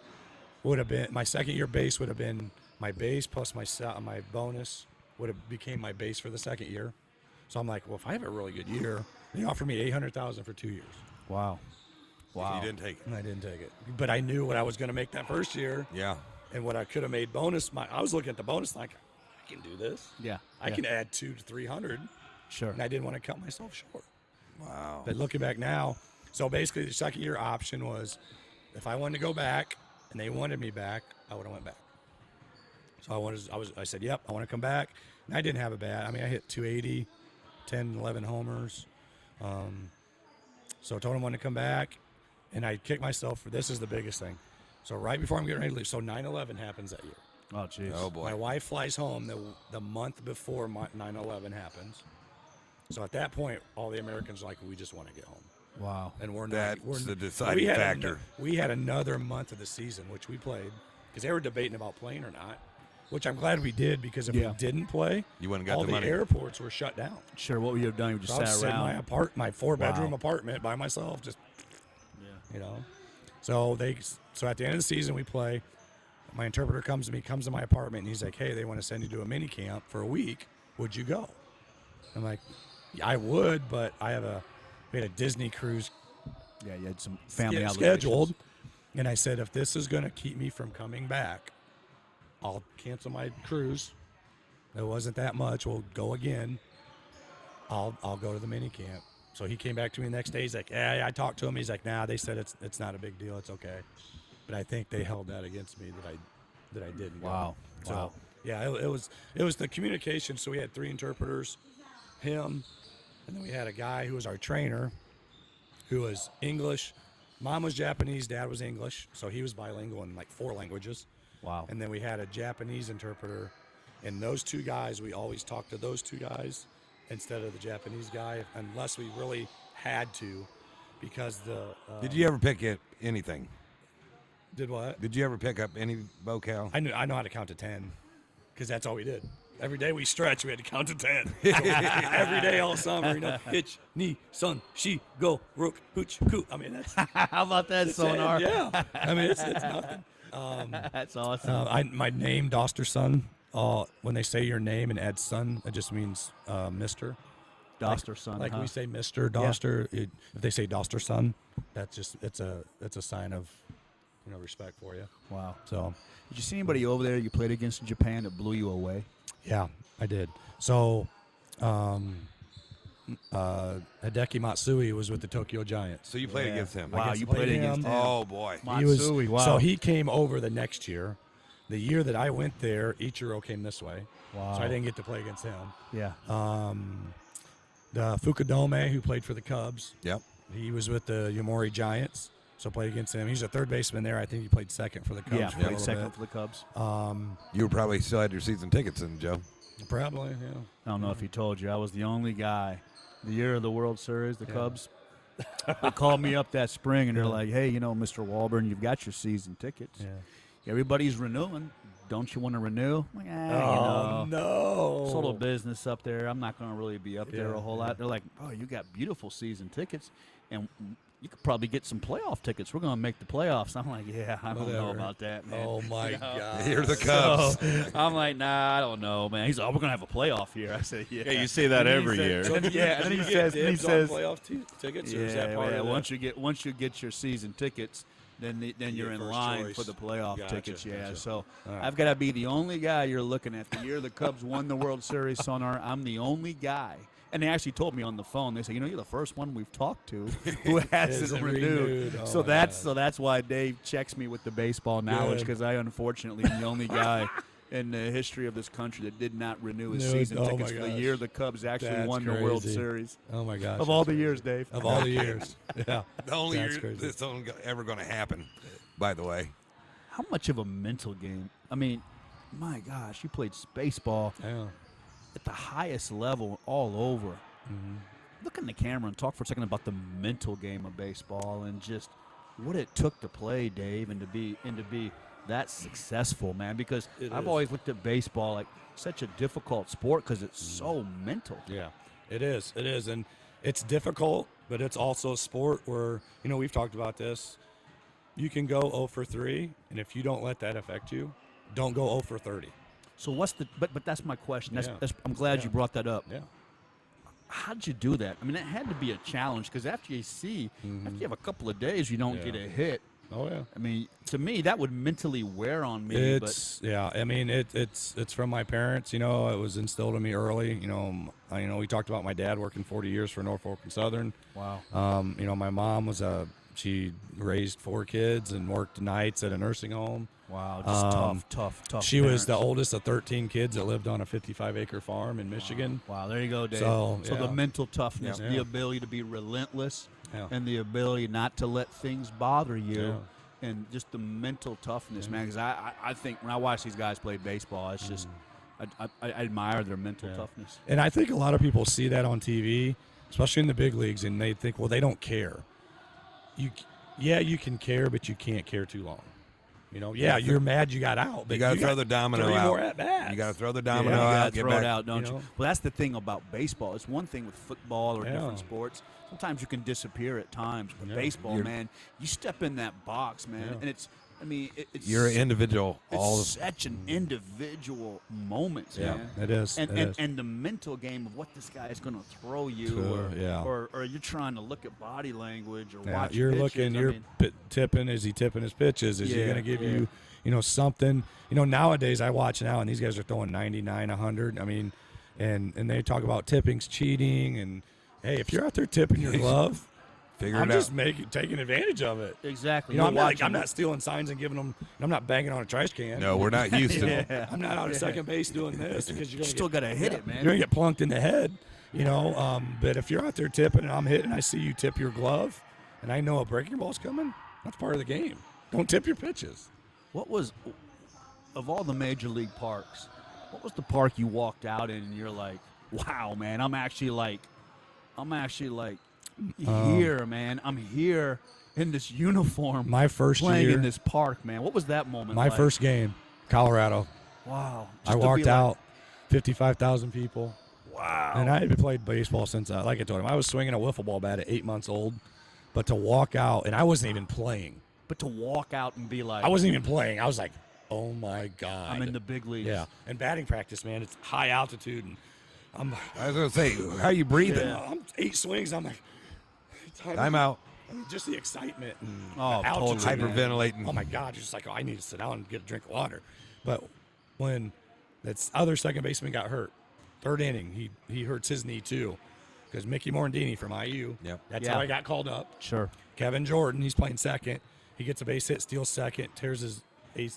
would have been my second year base would have been my base plus my bonus would have became my base for the second year. So I'm like, well, if I have a really good year, they offered me $800,000 for 2 years, Wow. You didn't take it. and I didn't take it. But I knew what I was going to make that first year, Yeah. and what I could have made bonus. I was looking at the bonus like, I can do this. Yeah. I can add 200 to 300. Sure. And I didn't want to cut myself short. Wow. But looking back now, so basically the second year option was if I wanted to go back and they wanted me back, I would have went back. So I said, yep, I want to come back. And I didn't have a bad. I mean, I hit 280, 10, 11 homers. So I told them I wanted to come back, and I kicked myself for this is the biggest thing. So right before I'm getting ready to leave, so 9/11 happens that year. Oh, jeez. Oh, boy. My wife flies home the month before 9/11 happens. So at that point, all the Americans are like, we just want to get home. Wow. And we're not. That's We're, the deciding we had factor. We had another month of the season, which we played, because they were debating about playing or not, which I'm glad we did, because if Yeah. we didn't play, You wouldn't got all the the money. airports were shut down. Sure. What would you have done? You just So I was sat sitting in around. my 4-bedroom Wow. apartment by myself, just Yeah. So at the end of the season, we play. My interpreter comes to my apartment, and he's like, "Hey, they want to send you to a mini camp for a week. Would you go?" I'm like, yeah, "I would, but we had a Disney cruise Yeah. You had some family scheduled." obligations. And I said, if this is going to keep me from coming back, I'll cancel my cruise. It wasn't that much. We'll go again. I'll go to the mini camp. So he came back to me the next day. He's like, yeah, I talked to him. He's like, nah, they said it's not a big deal. It's okay. But I think they held that against me that I didn't. Wow. So, Wow. yeah, it was the communication. So we had 3 interpreters, him, and then we had a guy who was our trainer, who was English. Mom was Japanese, Dad was English, so he was bilingual in like 4 languages. Wow. And then we had a Japanese interpreter, and those 2 guys, we always talked to those 2 guys instead of the Japanese guy, unless we really had to, because the Did you ever pick up anything? did what? Did you ever pick up any vocal? I know how to count to 10, because that's all we did. Every day we stretched, we had to count to 10. Every day all summer, hitch, knee, sun, she, go, rook, hooch, coo. I mean, that's How about that, Sonar? yeah. I mean, it's nothing. That's awesome. My name, Doster Son. When they say your name and add son, it just means Mister. Doster Son. Like huh? we say Mister Doster. If they say Doster Son, that's just it's a sign of respect for you. Wow. So Did you see anybody over there you played against in Japan that blew you away? yeah, I did. So Hideki Matsui was with the Tokyo Giants. So you played against him. Wow, guess you I played played against him. him. Oh boy. Matsui, wow. So he came over the next year. The year that I went there, Ichiro came this way. Wow. So I didn't get to play against him. Yeah. The Fukudome, who played for the Cubs, Yep. he was with the Yomiuri Giants, so played against him. He's a third baseman there. I think he played second for the Cubs. Yeah, for a played little second bit. for the Cubs. You probably still had your season tickets in, Joe. Probably, yeah. I don't know if he told you. I was the only guy. The year of the World Series, the Cubs, they called me up that spring, and they're like, hey, Mr. Walburn, you've got your season tickets. Yeah. Everybody's renewing. Don't you want to renew? I'm like, No. It's a little business up there. I'm not going to really be up there Yeah, a whole lot. They're like, oh, you got beautiful season tickets, and you could probably get some playoff tickets. We're going to make the playoffs. I'm like, yeah, I don't know Whatever. about that, man. Oh, my God. Here's the Cubs. So, I'm like, nah, I don't know, man. He's like, oh, we're going to have a playoff here. I said, yeah. Yeah, you see that And then every he year. said- and then- yeah, and then he says, playoff tickets, or is yeah, that part yeah, of once you get your season tickets, then you're in first line choice. for the playoff Gotcha, tickets. Yeah, gotcha. so All right. I've got to be the only guy you're looking at. The year the Cubs won the World Series, Sonar, I'm the only guy. And they actually told me on the phone. They said, you're the first one we've talked to who hasn't Isn't renewed. renewed. Oh, So my that's why Dave checks me with the baseball knowledge, Good. because I unfortunately am the only guy in the history of this country that did not renew his No, season oh my tickets for the gosh. year the Cubs actually That's won the World crazy. Series. Oh, my gosh. Of all that's the years, crazy. Dave. Of all the years. Yeah. The only That's year crazy. this isn't ever going to happen, by the way. How much of a mental game? I mean, my gosh, you played baseball Yeah. at the highest level all over. Look in the camera and talk for a second about the mental game of baseball and just what it took to play, Dave, and to be that successful, man. Because I've is. always looked at baseball like such a difficult sport because it's so mental. Yeah, it is. It is. And it's difficult, but it's also a sport where, we've talked about this. You can go 0 for 3, and if you don't let that affect you, don't go 0 for 30. So what's the? But that's my question. That's, Yeah. that's I'm glad Yeah. you brought that up. Yeah. How'd you do that? I mean, it had to be a challenge because after you have a couple of days, you don't Yeah. get a hit. Oh, yeah. I mean, to me, that would mentally wear on me. It's yeah. I mean, it's from my parents. It was instilled in me early. We talked about my dad working 40 years for Norfolk and Southern. Wow. My mom she raised 4 kids and worked nights at a nursing home. Wow, just tough. She was the parents. oldest of 13 kids that lived on a 55-acre farm in Michigan. Wow, there you go, Dave. So, the yeah. mental toughness, Yeah. the ability to be relentless, Yeah. and the ability not to let things bother you, Yeah. and just the mental toughness, man. Because I think when I watch these guys play baseball, it's just I admire their mental toughness. And I think a lot of people see that on TV, especially in the big leagues, and they think, well, they don't care. You can care, but you can't care too long. You're mad you got out, but You got to throw the domino 3 out. more at bats. You got to throw the Yeah, domino you out. gotta Get throw back. it out, don't you? know? Well, that's the thing about baseball. It's one thing with football or Yeah. different sports. Sometimes you can disappear at times, but Yeah. baseball, man, you step in that box, man, Yeah. and it's. I mean, it's You're an individual. It's such an individual moment, Yeah, man. it is. And, it and, is. and the mental game of what this guy is going to throw you, Yeah. or you're trying to look at body language or Yeah, watch. you're pitches. looking. I You're mean, tipping. Is he tipping his pitches? Is he Yeah, going to give yeah. you, something? Nowadays I watch now, and these guys are throwing 99, 100. I mean, and they talk about tipping's cheating, and hey, if you're out there tipping your glove, Figure I'm it just out. taking advantage of it. Exactly. You know, You're I'm watching. not stealing signs and giving them. I'm not banging on a trash can. No, we're not Houston. I'm not out at second base doing this because you're Still got to hit it, man. You're gonna get plunked in the head, you know. But if you're out there tipping and I'm hitting, I see you tip your glove, and I know a breaking ball's coming. That's part of the game. Don't tip your pitches. What was, of all the major league parks, what was the park you walked out in and you're like, wow, man, I'm actually like here, man. I'm here in this uniform. My first playing year in this park, man. What was that moment? My like? first game, Colorado. Wow. I Just to be walked like, out, 55,000 people. Wow. And I had played baseball since, like I told him, I was swinging a wiffle ball bat at 8 months old. But to walk out, and I wasn't even playing. But to walk out and be like, I wasn't even playing. I was like, oh my God. I'm in the big leagues. Yeah. And batting practice, man, it's high altitude. And I was going to say, how you breathing? I'm 8 swings. I'm like, I'm out. I mean, just the excitement and Oh, the altitude. totally, man. Hyperventilating. Oh my God, you're just like, oh, I need to sit down and get a drink of water. But when that other second baseman got hurt, third inning, he hurts his knee too, because Mickey Morandini from IU. Yep. That's Yeah. how I got called up. Sure. Kevin Jordan, he's playing second. He gets a base hit, steals second, tears his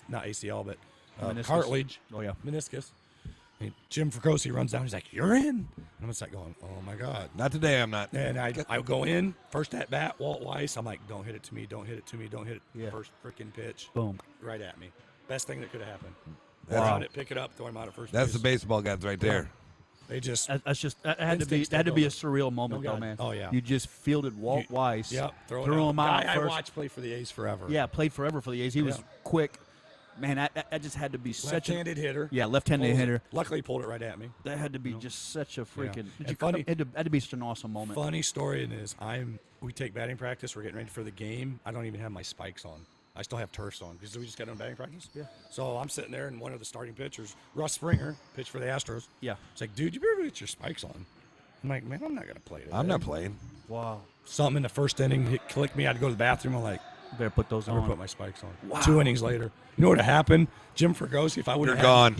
not ACL, but Meniscus. cartilage. Oh, yeah. Meniscus. And Jim Fracosi runs down. He's like, "You're in." And I'm just like going, "Oh my God." Not today, I'm not. And I go in, first at bat, Walt Weiss. I'm like, don't hit it to me, don't hit it to me, don't hit it. Yeah. First freaking pitch. Boom. Right at me. Best thing that could have happened. Wow. Wow. It, pick it up, throw him out at first That's base. the baseball gods right there. They just, That's just that had to be Instincts that had to take be a over. surreal moment, Oh, though, God. man. Oh, yeah. You just fielded Walt Weiss. yep, threw him out Guy I first. watched play for the A's forever. Yeah, played forever for the A's. He was Yeah. quick. Man, that just had to be such a Left-handed hitter. left-handed Pulled it. hitter. Luckily, he pulled it right at me. That had to be just such a freaking. And funny- Had to be such an awesome moment. Funny story is we take batting practice. We're getting ready for the game. I don't even have my spikes on. I still have turfs on because we just got on batting practice. Yeah. So I'm sitting there, and one of the starting pitchers, Russ Springer, pitched for the Astros. Yeah. It's like, dude, you better get your spikes on. I'm like, man, I'm not gonna play today. I'm not playing. Wow. Something in the first inning clicked me. I had to go to the bathroom. I'm like, Better put those never on. put my spikes on. Wow. 2 innings later, you know what happened? Jim Fragosi, if I would You're have gone.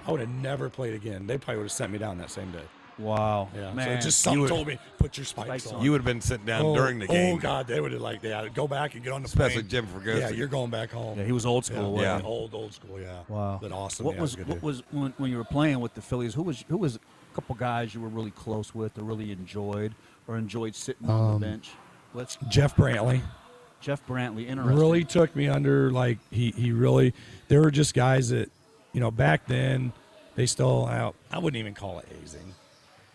I would have never played again. They probably would have sent me down that same day. Wow. Yeah. Man. So just something would- told me, put your spikes Spikes on. on. You would have been sitting down during the game. Oh God, they would have go back and get on the Especially plane. Jim Fragosi. Yeah, you're going back home. Yeah, he was old school. Yeah. wasn't he? Old school. Yeah. Wow. But awesome. What yeah, was it was a good what day. was when you were playing with the Phillies? Who was a couple guys you were really close with, or really enjoyed sitting on the bench? Let's Jeff Brantley Jeff Brantley. Interesting. really took me under. Like he really. There were just guys that, back then, they still. I wouldn't even call it hazing.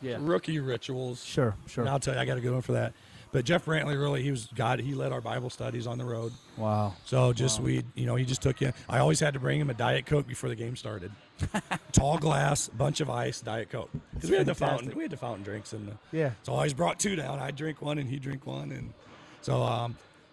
Yeah. Rookie rituals. Sure. And I'll tell you, I got a good one for that. But Jeff Brantley really, he was God. He led our Bible studies on the road. Wow. So just he just took you. I always had to bring him a Diet Coke before the game started. Tall glass, bunch of ice, Diet Coke. Because we had the fountain. We had the fountain drinks and Yeah. So I always brought 2 down. I'd drink one and he'd drink one, and so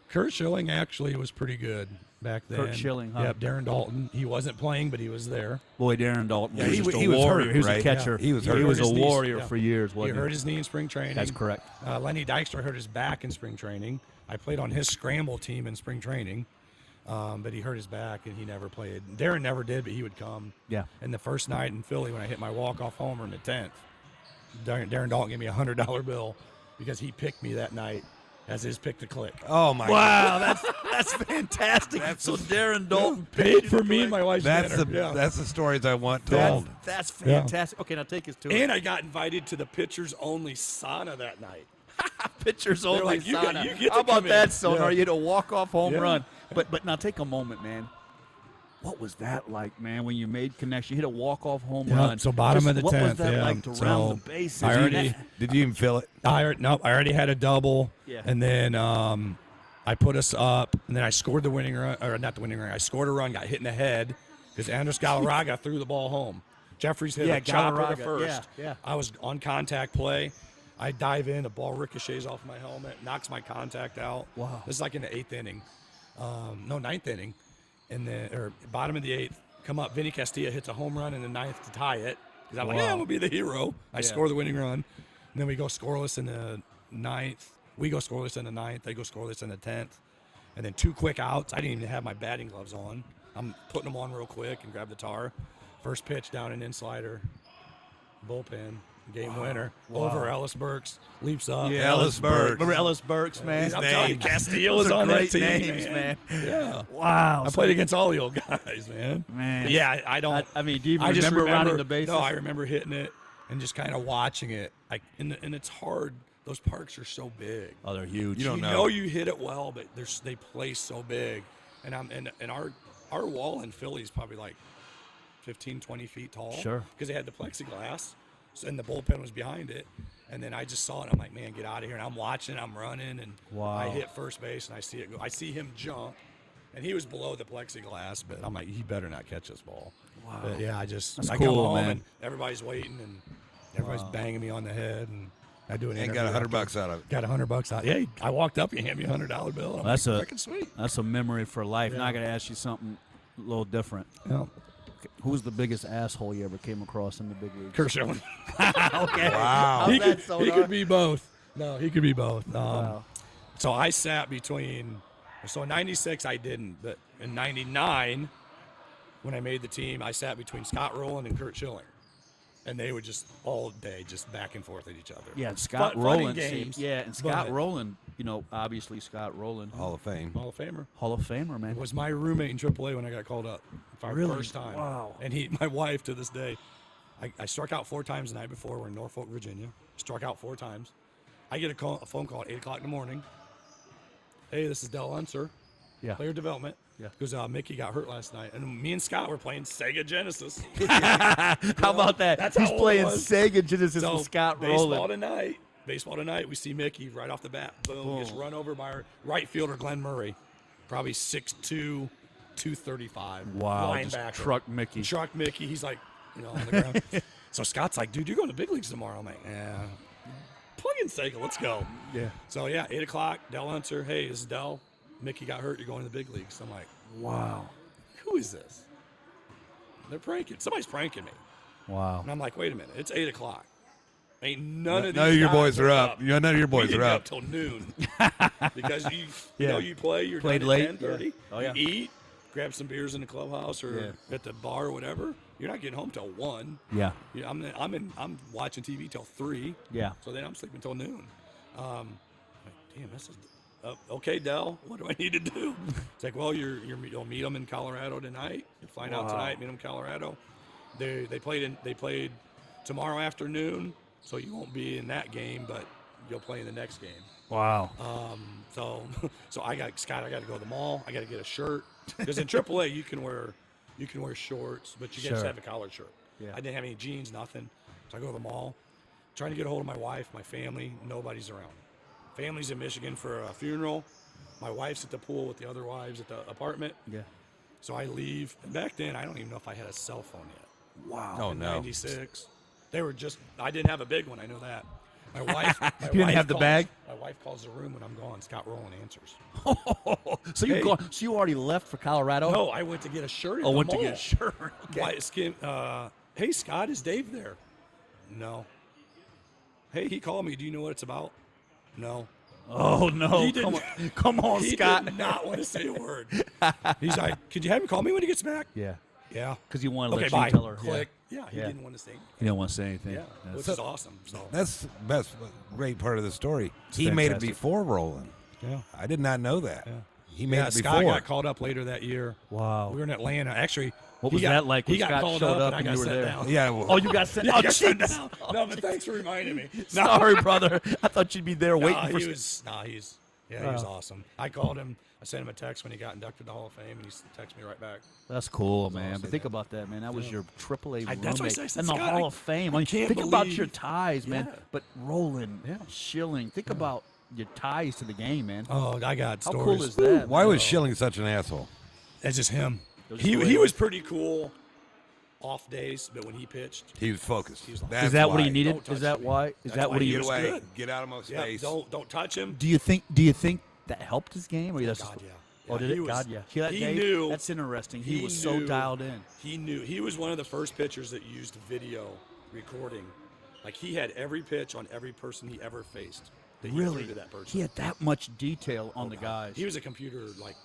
Kurt Schilling actually was pretty good back then. Kurt Schilling, huh? Yep. Darren Dalton. He wasn't playing, but he was there. Boy, Darren Dalton. Yeah, was he just was- a he was warrior. hurt, He was a right? catcher. Yeah, he was He hurt. was Hurt a his knees, warrior yeah. for years. He Wasn't hurt his knee in spring training. That's correct. Lenny Dykstra hurt his back in spring training. I played on his scramble team in spring training, but he hurt his back and he never played. Darren never did, but he would come. Yeah. And the first night in Philly when I hit my walk-off homer in the 10th, Darren Dalton gave me a $100 bill because he picked me that night as his pick to click. Oh my! Wow, that's fantastic. So Darren Dalton Paid for me and my wife's That's dinner. the Yeah. that's the stories I want told. That's fantastic. Okay, now take us to And I got invited to the pitchers only sauna that night. pitchers only like, you got- sauna. you get to How about come in. that, Sonar? Yeah. You hit a walk-off home Yeah. run. But now take a moment, man. What was that like, man, when you made connection? You hit a walk-off home Yeah, run. so bottom Just of the what 10th. was that yeah. like to So round the bases? I already, Did you even feel it? I already had a double. Yeah. And then I put us up, and then I scored the winning run, or not the winning run. I scored a run, got hit in the head because Andres Galarraga threw the ball home. Jeffries hit Yeah, a chopper to Galarraga, first. yeah. I was on contact play. I dive in, the ball ricochets off my helmet, knocks my contact out. Wow. This is like in the 8th inning. Ninth inning. And then, or bottom of the 8th, come up. Vinny Castilla hits a home run in the 9th to tie it. Because I'm like, I'm going to be the hero. I score the winning run. And then we go scoreless in the 9th. We go scoreless in the 9th. They go scoreless in the 10th. And then 2 quick outs. I didn't even have my batting gloves on. I'm putting them on real quick and grab the tar. First pitch down an in slider. Bullpen. game winner over Ellis Burks. Leaps up. Yeah, Ellis Burks. Remember Ellis Burks, man? I'm telling you, Castillo Those was are on great that team, names, man. Yeah. Wow. I played against all the old guys, man. Man. Yeah, I don't. I mean, do you even I just remember rounding remember the bases? No, I remember hitting it and just kind of watching it. And it's hard. Those parks are so big. Oh, they're huge. You don't You know. know you hit it well, but they play so big. And our wall in Philly is probably like 15, 20 feet tall. Sure. Because they had the plexiglass, and the bullpen was behind it. And then I just saw it. I'm like, man, get out of here. And I'm watching. I'm running, and Wow. I hit first base, and I see it go. I see him jump, and he was below the plexiglass. But I'm like, he better not catch this ball. Wow. But yeah, That's I cool, come home man. and everybody's waiting, and everybody's banging me on the head, and I do an And interview got after. $100 out of it. Got $100 out. Yeah, I walked up, he handed me a $100 bill. I'm That's like, a freaking sweet. That's a memory for life. Now I got to ask you something a little different. Yeah. Who's the biggest asshole you ever came across in the big leagues? Kurt Schilling. Okay. Wow. he that could, so he dark? could be both. No, he could be both. Wow. So I sat between. So in '96 I didn't, but in '99, when I made the team, I sat between Scott Rowland and Kurt Schilling, and they would just all day just back and forth at each other. Yeah, and Scott Funny Rowland. games, Yeah, and Scott but- Rowland. You know, obviously Scott Rowland, Hall of Fame. Hall of Famer. Hall of Famer, man. Was my roommate in AAA when I got called up for Really? first time. Wow. And my wife to this day, I struck out 4 times the night before. We're in Norfolk, Virginia. Struck out 4 times. I get a phone call at 8 o'clock in the morning. Hey, this is Del Unser, Yeah. player development. Yeah. Because Mickey got hurt last night. And me and Scott were playing Sega Genesis. How about that? That's He's how old playing it was. Sega Genesis So with Scott baseball Rowland. tonight. Baseball tonight. We see Mickey right off the bat. Boom. Gets run over by our right fielder, Glenn Murray. Probably 6'2", 235. Wow, just Linebacker. truck Mickey. Truck Mickey. He's like, on the ground. So Scott's like, dude, you're going to big leagues tomorrow. I'm like, yeah. Plug in Sega. Let's go. Yeah. So, 8 o'clock. Del Unser. Hey, this is Del. Mickey got hurt. You're going to the big leagues. I'm like, Wow. who is this? They're pranking. Somebody's pranking me. Wow. And I'm like, wait a minute. It's 8 o'clock. Ain't none of these None of your guys boys are up. None of your boys we are didn't get up. up till noon because you Yeah. know you play. You're Played done late, at 10:30. yeah. Oh, yeah. You eat, grab some beers in the clubhouse or at the bar or whatever. You're not getting home till 1. Yeah. Yeah, I'm watching TV till 3. Yeah. So then I'm sleeping till noon. Like, damn, this is okay, Del. What do I need to do? It's like, well, you'll meet them in Colorado tonight. You'll find out tonight. Meet them in Colorado. They played tomorrow afternoon. So you won't be in that game, but you'll play in the next game. Wow. So I got Scott. I got to go to the mall. I got to get a shirt because in AAA you can wear shorts, but you Sure. just have a collared shirt. Yeah. I didn't have any jeans, nothing. So I go to the mall, trying to get a hold of my wife, my family. Nobody's around. Family's in Michigan for a funeral. My wife's at the pool with the other wives at the apartment. Yeah. So I leave. And back then, I don't even know if I had a cell phone yet. Wow. Oh, In no. '96. They were just. I didn't have a big one. I know that. My wife. You didn't have the bag? My wife calls the room when I'm gone. Scott Rowland answers. So Hey. you already left for Colorado? No, I went to get a shirt. At Oh, the went to mall. get a shirt. Okay. Hey, Scott, is Dave there? No. Hey, he called me. Do you know what it's about? No. Oh no! He didn't- Come on, He Scott. did not want to say a word. He's like, could you have him call me when he gets back? Yeah. Yeah. Because you want to Okay, let bye. you tell her. Click. Yeah, he Yeah. didn't want to say. You don't want to say anything. Yeah, That's- which is awesome. So That's the best, great part of the story. He made it fantastic. before Roland. yeah. I did not know that. Yeah. He made Yeah, it Scott before. got called up later that year. Wow. We were in Atlanta. Actually, What he was got- that like He when got Scott called showed up up and I and got you were sent there? down. Yeah. Well, Oh, you got sent. Yeah, Oh, I got sent jeez. down. No, but thanks for reminding me. Sorry, brother. I thought you'd be there waiting Nah, for. he was awesome. I called him. I sent him a text when he got inducted to the Hall of Fame, and he texted me right back. That's cool, man. awesome. But think about that, man. That was your AAA That's what I roommate said. I said, and the Scott, Hall of Fame. I mean, can't think about believe- your ties, man. Yeah. But Roland, Schilling. Think about your ties to the game, man. Oh, I got How stories. cool is that? Why man? was Schilling such an asshole? That's just him. Those He great- was pretty cool off days, but when he pitched, He was focused. Is That's Is that what why. he needed? Don't touch Is that me. why? Is That's that why what he? he Get was away. good. Get out of my yeah, space. don't touch him. Do you think that helped his game? Or you just, God, yeah. Oh, Yeah, did he it? was- God, yeah. See that, he Dave? knew- That's interesting. He was so knew- dialed in. He knew. He was one of the first pitchers that used video recording. Like he had every pitch on every person he ever faced. That he Really? threw to that person. He had that much detail on the guys. He was a computer like.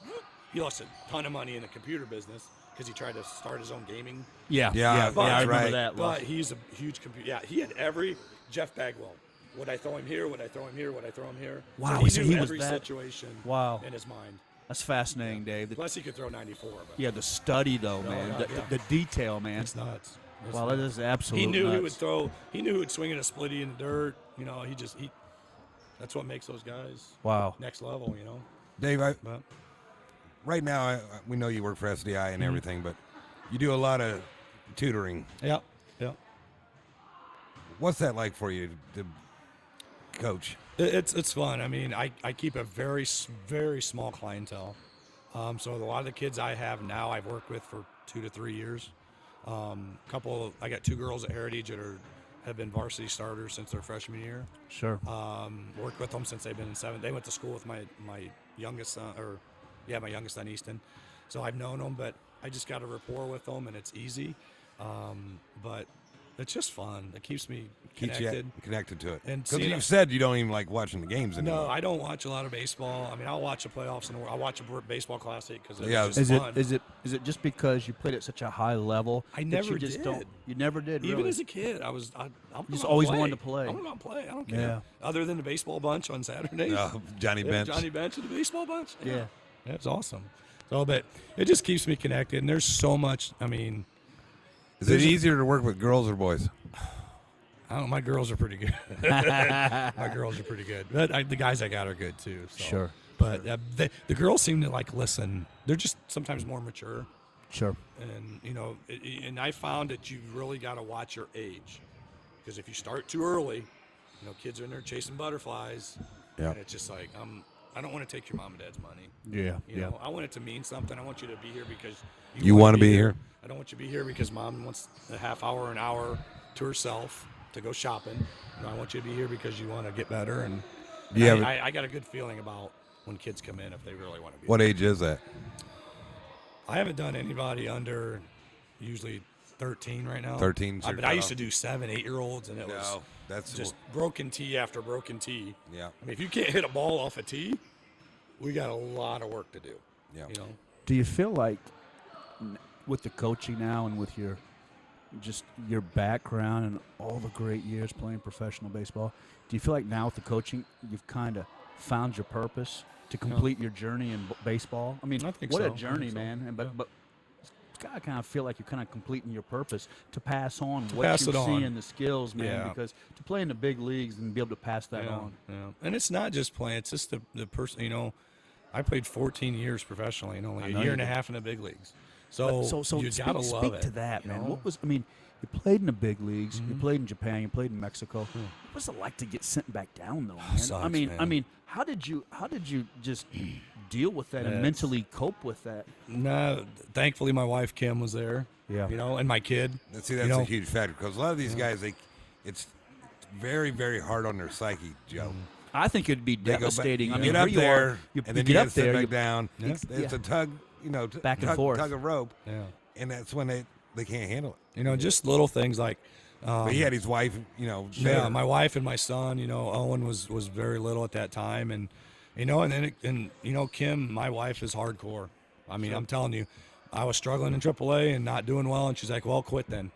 he lost a ton of money in the computer business because he tried to start his own gaming. Yeah, Yeah, But- I remember right. that. But he's a huge computer. Yeah, he had every Jeff Bagwell. Would I throw him here? Would I throw him here? Would I throw him here? Wow, so so he knew he was every that- situation Wow. in his mind. That's fascinating, Dave. Plus, he could throw 94. But Yeah, the study though, man. yeah, The, yeah. the detail, man. it's nuts. It's Wow, nuts. that is absolutely. He knew he nuts. would throw. He knew he would swing at a splitty in the dirt. You know, he. That's what makes those guys Wow. next level. You know. Dave, But right now, we know you work for SDI and everything, but you do a lot of tutoring. yeah. What's that like for you to coach? It's fun. I mean, I keep a very small clientele. So a lot of the kids I have now, I've worked with for 2 to 3 years. I got 2 girls at Heritage that have been varsity starters since their freshman year. Sure. Worked with them since they've been in 7th. They went to school with my youngest son, my youngest son Easton. So I've known them, but I just got a rapport with them, and it's easy. But it's just fun. It keeps me Keeps connected. you connected to it. And Because seeing you it- said you don't even like watching the games anymore. No, I don't watch a lot of baseball. I mean, I'll watch the playoffs and I'll watch a baseball classic because it's Yeah. just Is it fun. is it just because you played at such a high level? I that never you just did. Don't, you never did. Even really? as a kid, I'm just gonna always play. wanted to play. I'm going to play. I don't care. Yeah. Other than the baseball bunch on Saturdays. Johnny Bench. Johnny Bench and the baseball bunch. Yeah. It's awesome. So, but it just keeps me connected. And there's so much. I mean, Is it easier to work with girls or boys? I don't know. My girls are pretty good. My girls are pretty good. But the guys I got are good too. So. Sure. But the girls seem to like listen. They're just sometimes more mature. Sure. And and I found that you really got to watch your age, because if you start too early, kids are in there chasing butterflies. Yeah. And it's just like I don't want to take your mom and dad's money. Yeah. You know, I want it to mean something. I want you to be here because You want to be here? I don't want you to be here because mom wants a half hour, an hour to herself to go shopping. I want you to be here because you want to get better. And I got a good feeling about when kids come in if they really want to be. What age is that? I haven't done anybody under usually 13 right now. 13 's your But I used cutoff. to do 7, 8-year-olds, and it was No, that's just broken tee after broken tee. Yeah. I mean, if you can't hit a ball off a tee, we got a lot of work to do. Yeah. You know. Do you feel like with the coaching now and with your background and all the great years playing professional baseball, do you feel like now with the coaching you've kind of found your purpose to complete your journey in baseball? I mean, I think what so. a I journey, think so. man! And but Yeah. but it's got to kind of feel like you're kind of completing your purpose to pass on what pass you it see on. in the skills, man. Yeah. Because to play in the big leagues and be able to pass that on. Yeah. And it's not just playing; it's just the person. I played 14 years professionally, and only I a know year you and a did. half in the big leagues. So you speak, gotta love speak it. to that, you man. know? What was? I mean, you played in the big leagues. You played in Japan. You played in Mexico. What was it like to get sent back down, though, man? Sucks, I man. mean, how did you just deal with that and mentally cope with that? No, thankfully my wife Kim was there. Yeah. And my kid. See, that's a huge factor because a lot of these guys, it's very, very hard on their psyche, Joe. I think it'd be They go back- devastating. you I mean, get up here you there, are, you and then get you up get sit there, back you- down. Yeah. It's a tug, Back and forth. tug of rope, Yeah. and that's when they can't handle it. Just little things like. But he had his wife, Yeah, my wife and my son. Owen was very little at that time, and Kim, my wife is hardcore. I mean, I'm telling you, I was struggling in AAA and not doing well, and she's like, "Well, quit then."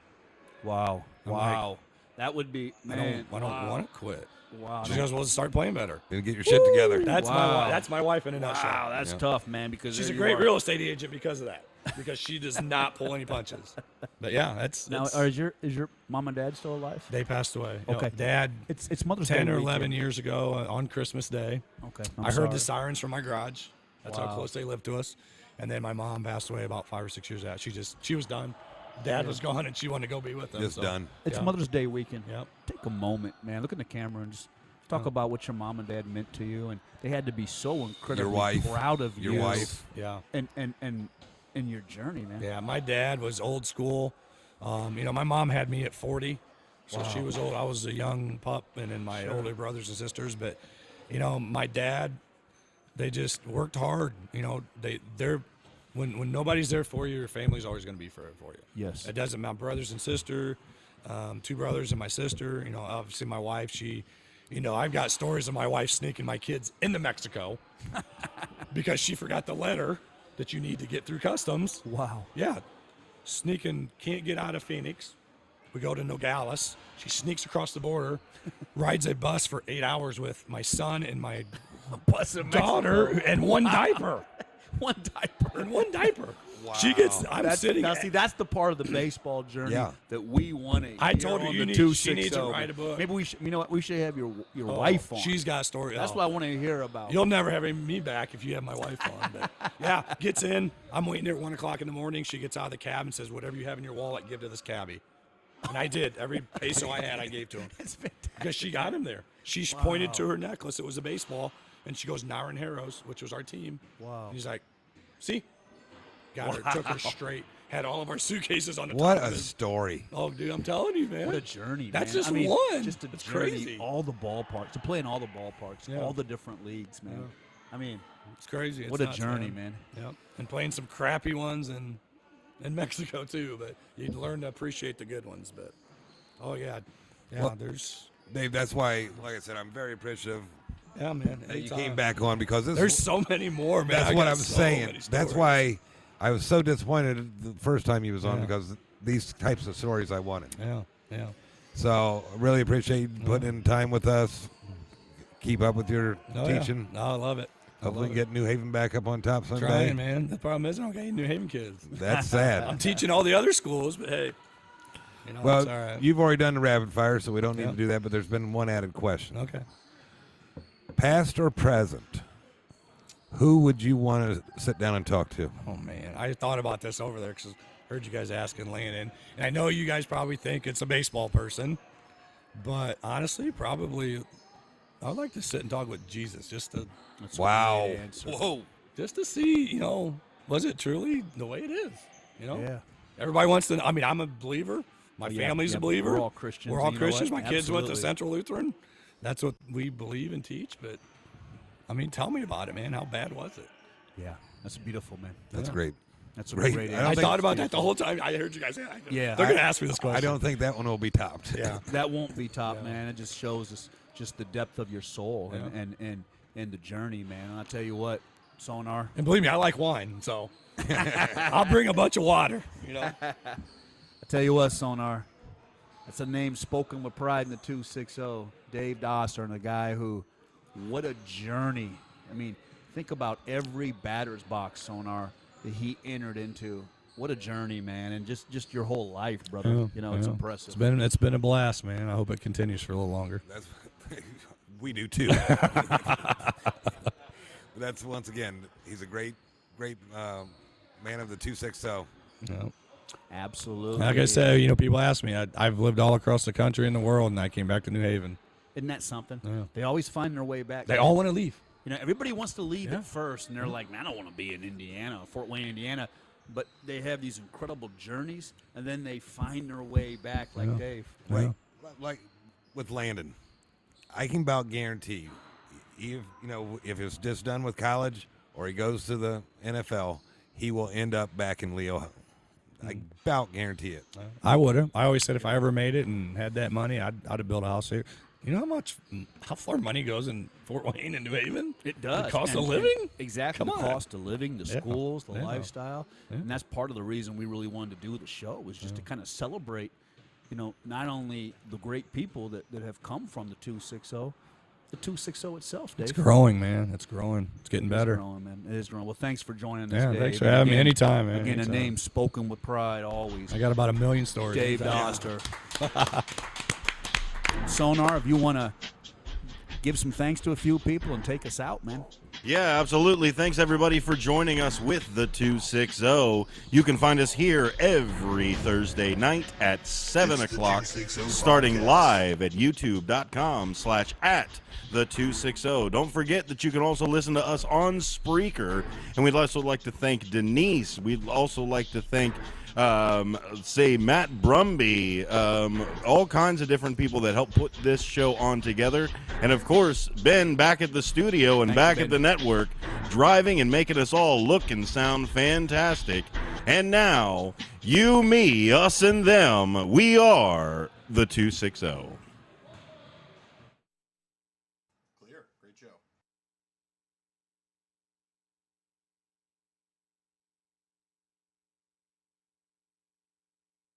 Wow. I'm Wow. That would be, I man. don't want to quit. Wow. She goes, "Well, start playing better." Then get your shit together. That's Wow. that's my wife in a nutshell. Wow, that's tough, man, because She's a there great you are. real estate agent because of that. Because she does not pull any punches. But yeah, that's Now, is your mom and dad still alive? they passed away. Okay. Dad, It's Mother's 10 Day or weekend. 11 years ago on Christmas Day. Okay. I heard the sirens from my garage. That's how Wow. close they lived to us. And then my mom passed away about 5 or 6 years out. She was done. Dad was gone, and she wanted to go be with them. Just done. It's yeah. Mother's Day weekend. Yep. Take a moment, man. Look in the camera and just talk about what your mom and dad meant to you, and they had to be so incredibly wife. proud of Your you. wife. Yeah. And your journey, man. Yeah, my dad was old school. My mom had me at 40, so she was old. I was a young pup, and then my older brothers and sisters. But, my dad, they just worked hard. They're when nobody's there for you, your family's always going to be for you. Yes. It doesn't matter. Brothers and sister, 2 brothers and my sister. Obviously my wife. I've got stories of my wife sneaking my kids into Mexico because she forgot the letter. that you need to get through customs. Wow. Yeah. Sneaking, can't get out of Phoenix. We go to Nogales. She sneaks across the border, rides a bus for 8 hours with my son and my daughter and one diaper. One diaper. And one diaper. Wow. She gets, sitting. Now, see, that's the part of the baseball journey that we want to. I told her she needs to write a book. Maybe we should. You know what? We should have your wife on. She's got a story. That's what I want to hear about. You'll never have me back if you have my wife on. But yeah, gets in. I'm waiting there at 1 o'clock in the morning. She gets out of the cab and says, "Whatever you have in your wallet, give to this cabbie." And I did. Every peso I had, I gave to him. That's fantastic. Because she got him there. She pointed to her necklace. It was a baseball. And she goes, Naranjeros, which was our team. Wow. And he's like, see? Got her, took her straight. Had all of our suitcases on the What top a of it. story. Oh, dude, I'm telling you, man. What a journey, That's man. just I mean, one. Just a It's journey, crazy. all the ballparks, to play in all the ballparks, Yeah. all the different leagues, man. Yeah. I mean, It's crazy. It's what a nuts, journey, man. Yep. And playing some crappy ones in Mexico, too. But you learn to appreciate the good ones. But, oh, yeah. Yeah, Well, there's... Dave, that's why, like I said, I'm very appreciative Yeah, man. that you anytime. came back on because this There's so many more, man. That's I what got I'm so saying. many That's stories. why I was so disappointed the first time he was on Yeah. because these types of stories I wanted. Yeah, yeah. So I really appreciate you putting in time with us. Keep up with your Oh, yeah. teaching. No, I love it. I Hopefully love get New Haven back up on top it. someday. Trying, man. The problem is I don't got any New Haven kids. That's sad. I'm teaching all the other schools, but hey, you know, Well, it's all right. you've already done the rapid fire, so we don't need Yeah. to do that, but there's been one added question. Okay. Past or present, who would you want to sit down and talk to? Oh, man. I thought about this over there because I heard you guys asking Landon. And I know you guys probably think it's a baseball person, but honestly, probably I'd like to sit and talk with Jesus just to Wow. Whoa. Just to see, you know, was it truly the way it is? You know? Yeah. Everybody wants to. I mean, I'm a believer. My Yeah, family's yeah, a believer. we're all Christians, We're all and you know Christians. what? My kids went to Absolutely. Central Lutheran. That's what we believe and teach. But I mean, tell me about it, man. How bad was it? Yeah, that's beautiful, man. That's great. That's a Great. great I answer. don't I think- thought about that the whole time. I heard you guys. Yeah, they're gonna ask me this question. I don't think that one will be topped. Yeah. That won't be top, man. It just shows us just the depth of your soul Yeah. and the journey, man. And I'll tell you what, Sonar. And believe me, I like wine, so I'll bring a bunch of water. You know. I tell you what, Sonar. That's a name spoken with pride in the 260. Dave Doster, and a guy who, what a journey. I mean, think about every batter's box, Sonar, that he entered into. What a journey, man, and just your whole life, brother. You know, it's impressive. It's been a blast, man. I hope it continues for a little longer. That's, we do too. That's once again, he's a great man of the 260. Yeah. Absolutely. Like I said, you know, people ask me. I've lived all across the country and the world, and I came back to New Haven. Isn't that something? Yeah. They always find their way back. They all want to leave. You know, everybody wants to leave Yeah. at first, and they're like, man, I don't want to be in Indiana, Fort Wayne, Indiana. But they have these incredible journeys, and then they find their way back like Dave. Right. Like with Landon, I can about guarantee, if it's just done with college or he goes to the NFL, he will end up back in Leo. I about guarantee it. I would have. I always said if I ever made it and had that money, I'd have built a house here. You know how far money goes in Fort Wayne and New Haven? It does. The cost of And- living? Exactly. Come the on. cost of living, the Yeah. schools, the Yeah. lifestyle. Yeah. And that's part of the reason we really wanted to do the show was just to kind of celebrate, you know, not only the great people that have come from the 260, the 260 itself, Dave. It's growing, man. It's growing. It's getting It is better. growing, man. It is growing. Well, thanks for joining us, Yeah, Dave. thanks for having me Again- anytime, man. Again, Anytime. a name spoken with pride always. I got about 1 million stories. Dave Doster. Sonar, if you want to give some thanks to a few people and take us out, man. Yeah, absolutely. Thanks, everybody, for joining us with the 260. You can find us here every Thursday night at 7 It's the o'clock, 260 starting podcast. live at youtube.com/@the260. Don't forget that you can also listen to us on Spreaker. And we'd also like to thank Denise. We'd also like to thank Matt Brumby, all kinds of different people that help put this show on together. And of course, Ben back at the studio and back at the network, driving and making us all look and sound fantastic. And now, you, me, us, and them, we are the 260. Clear. Great show.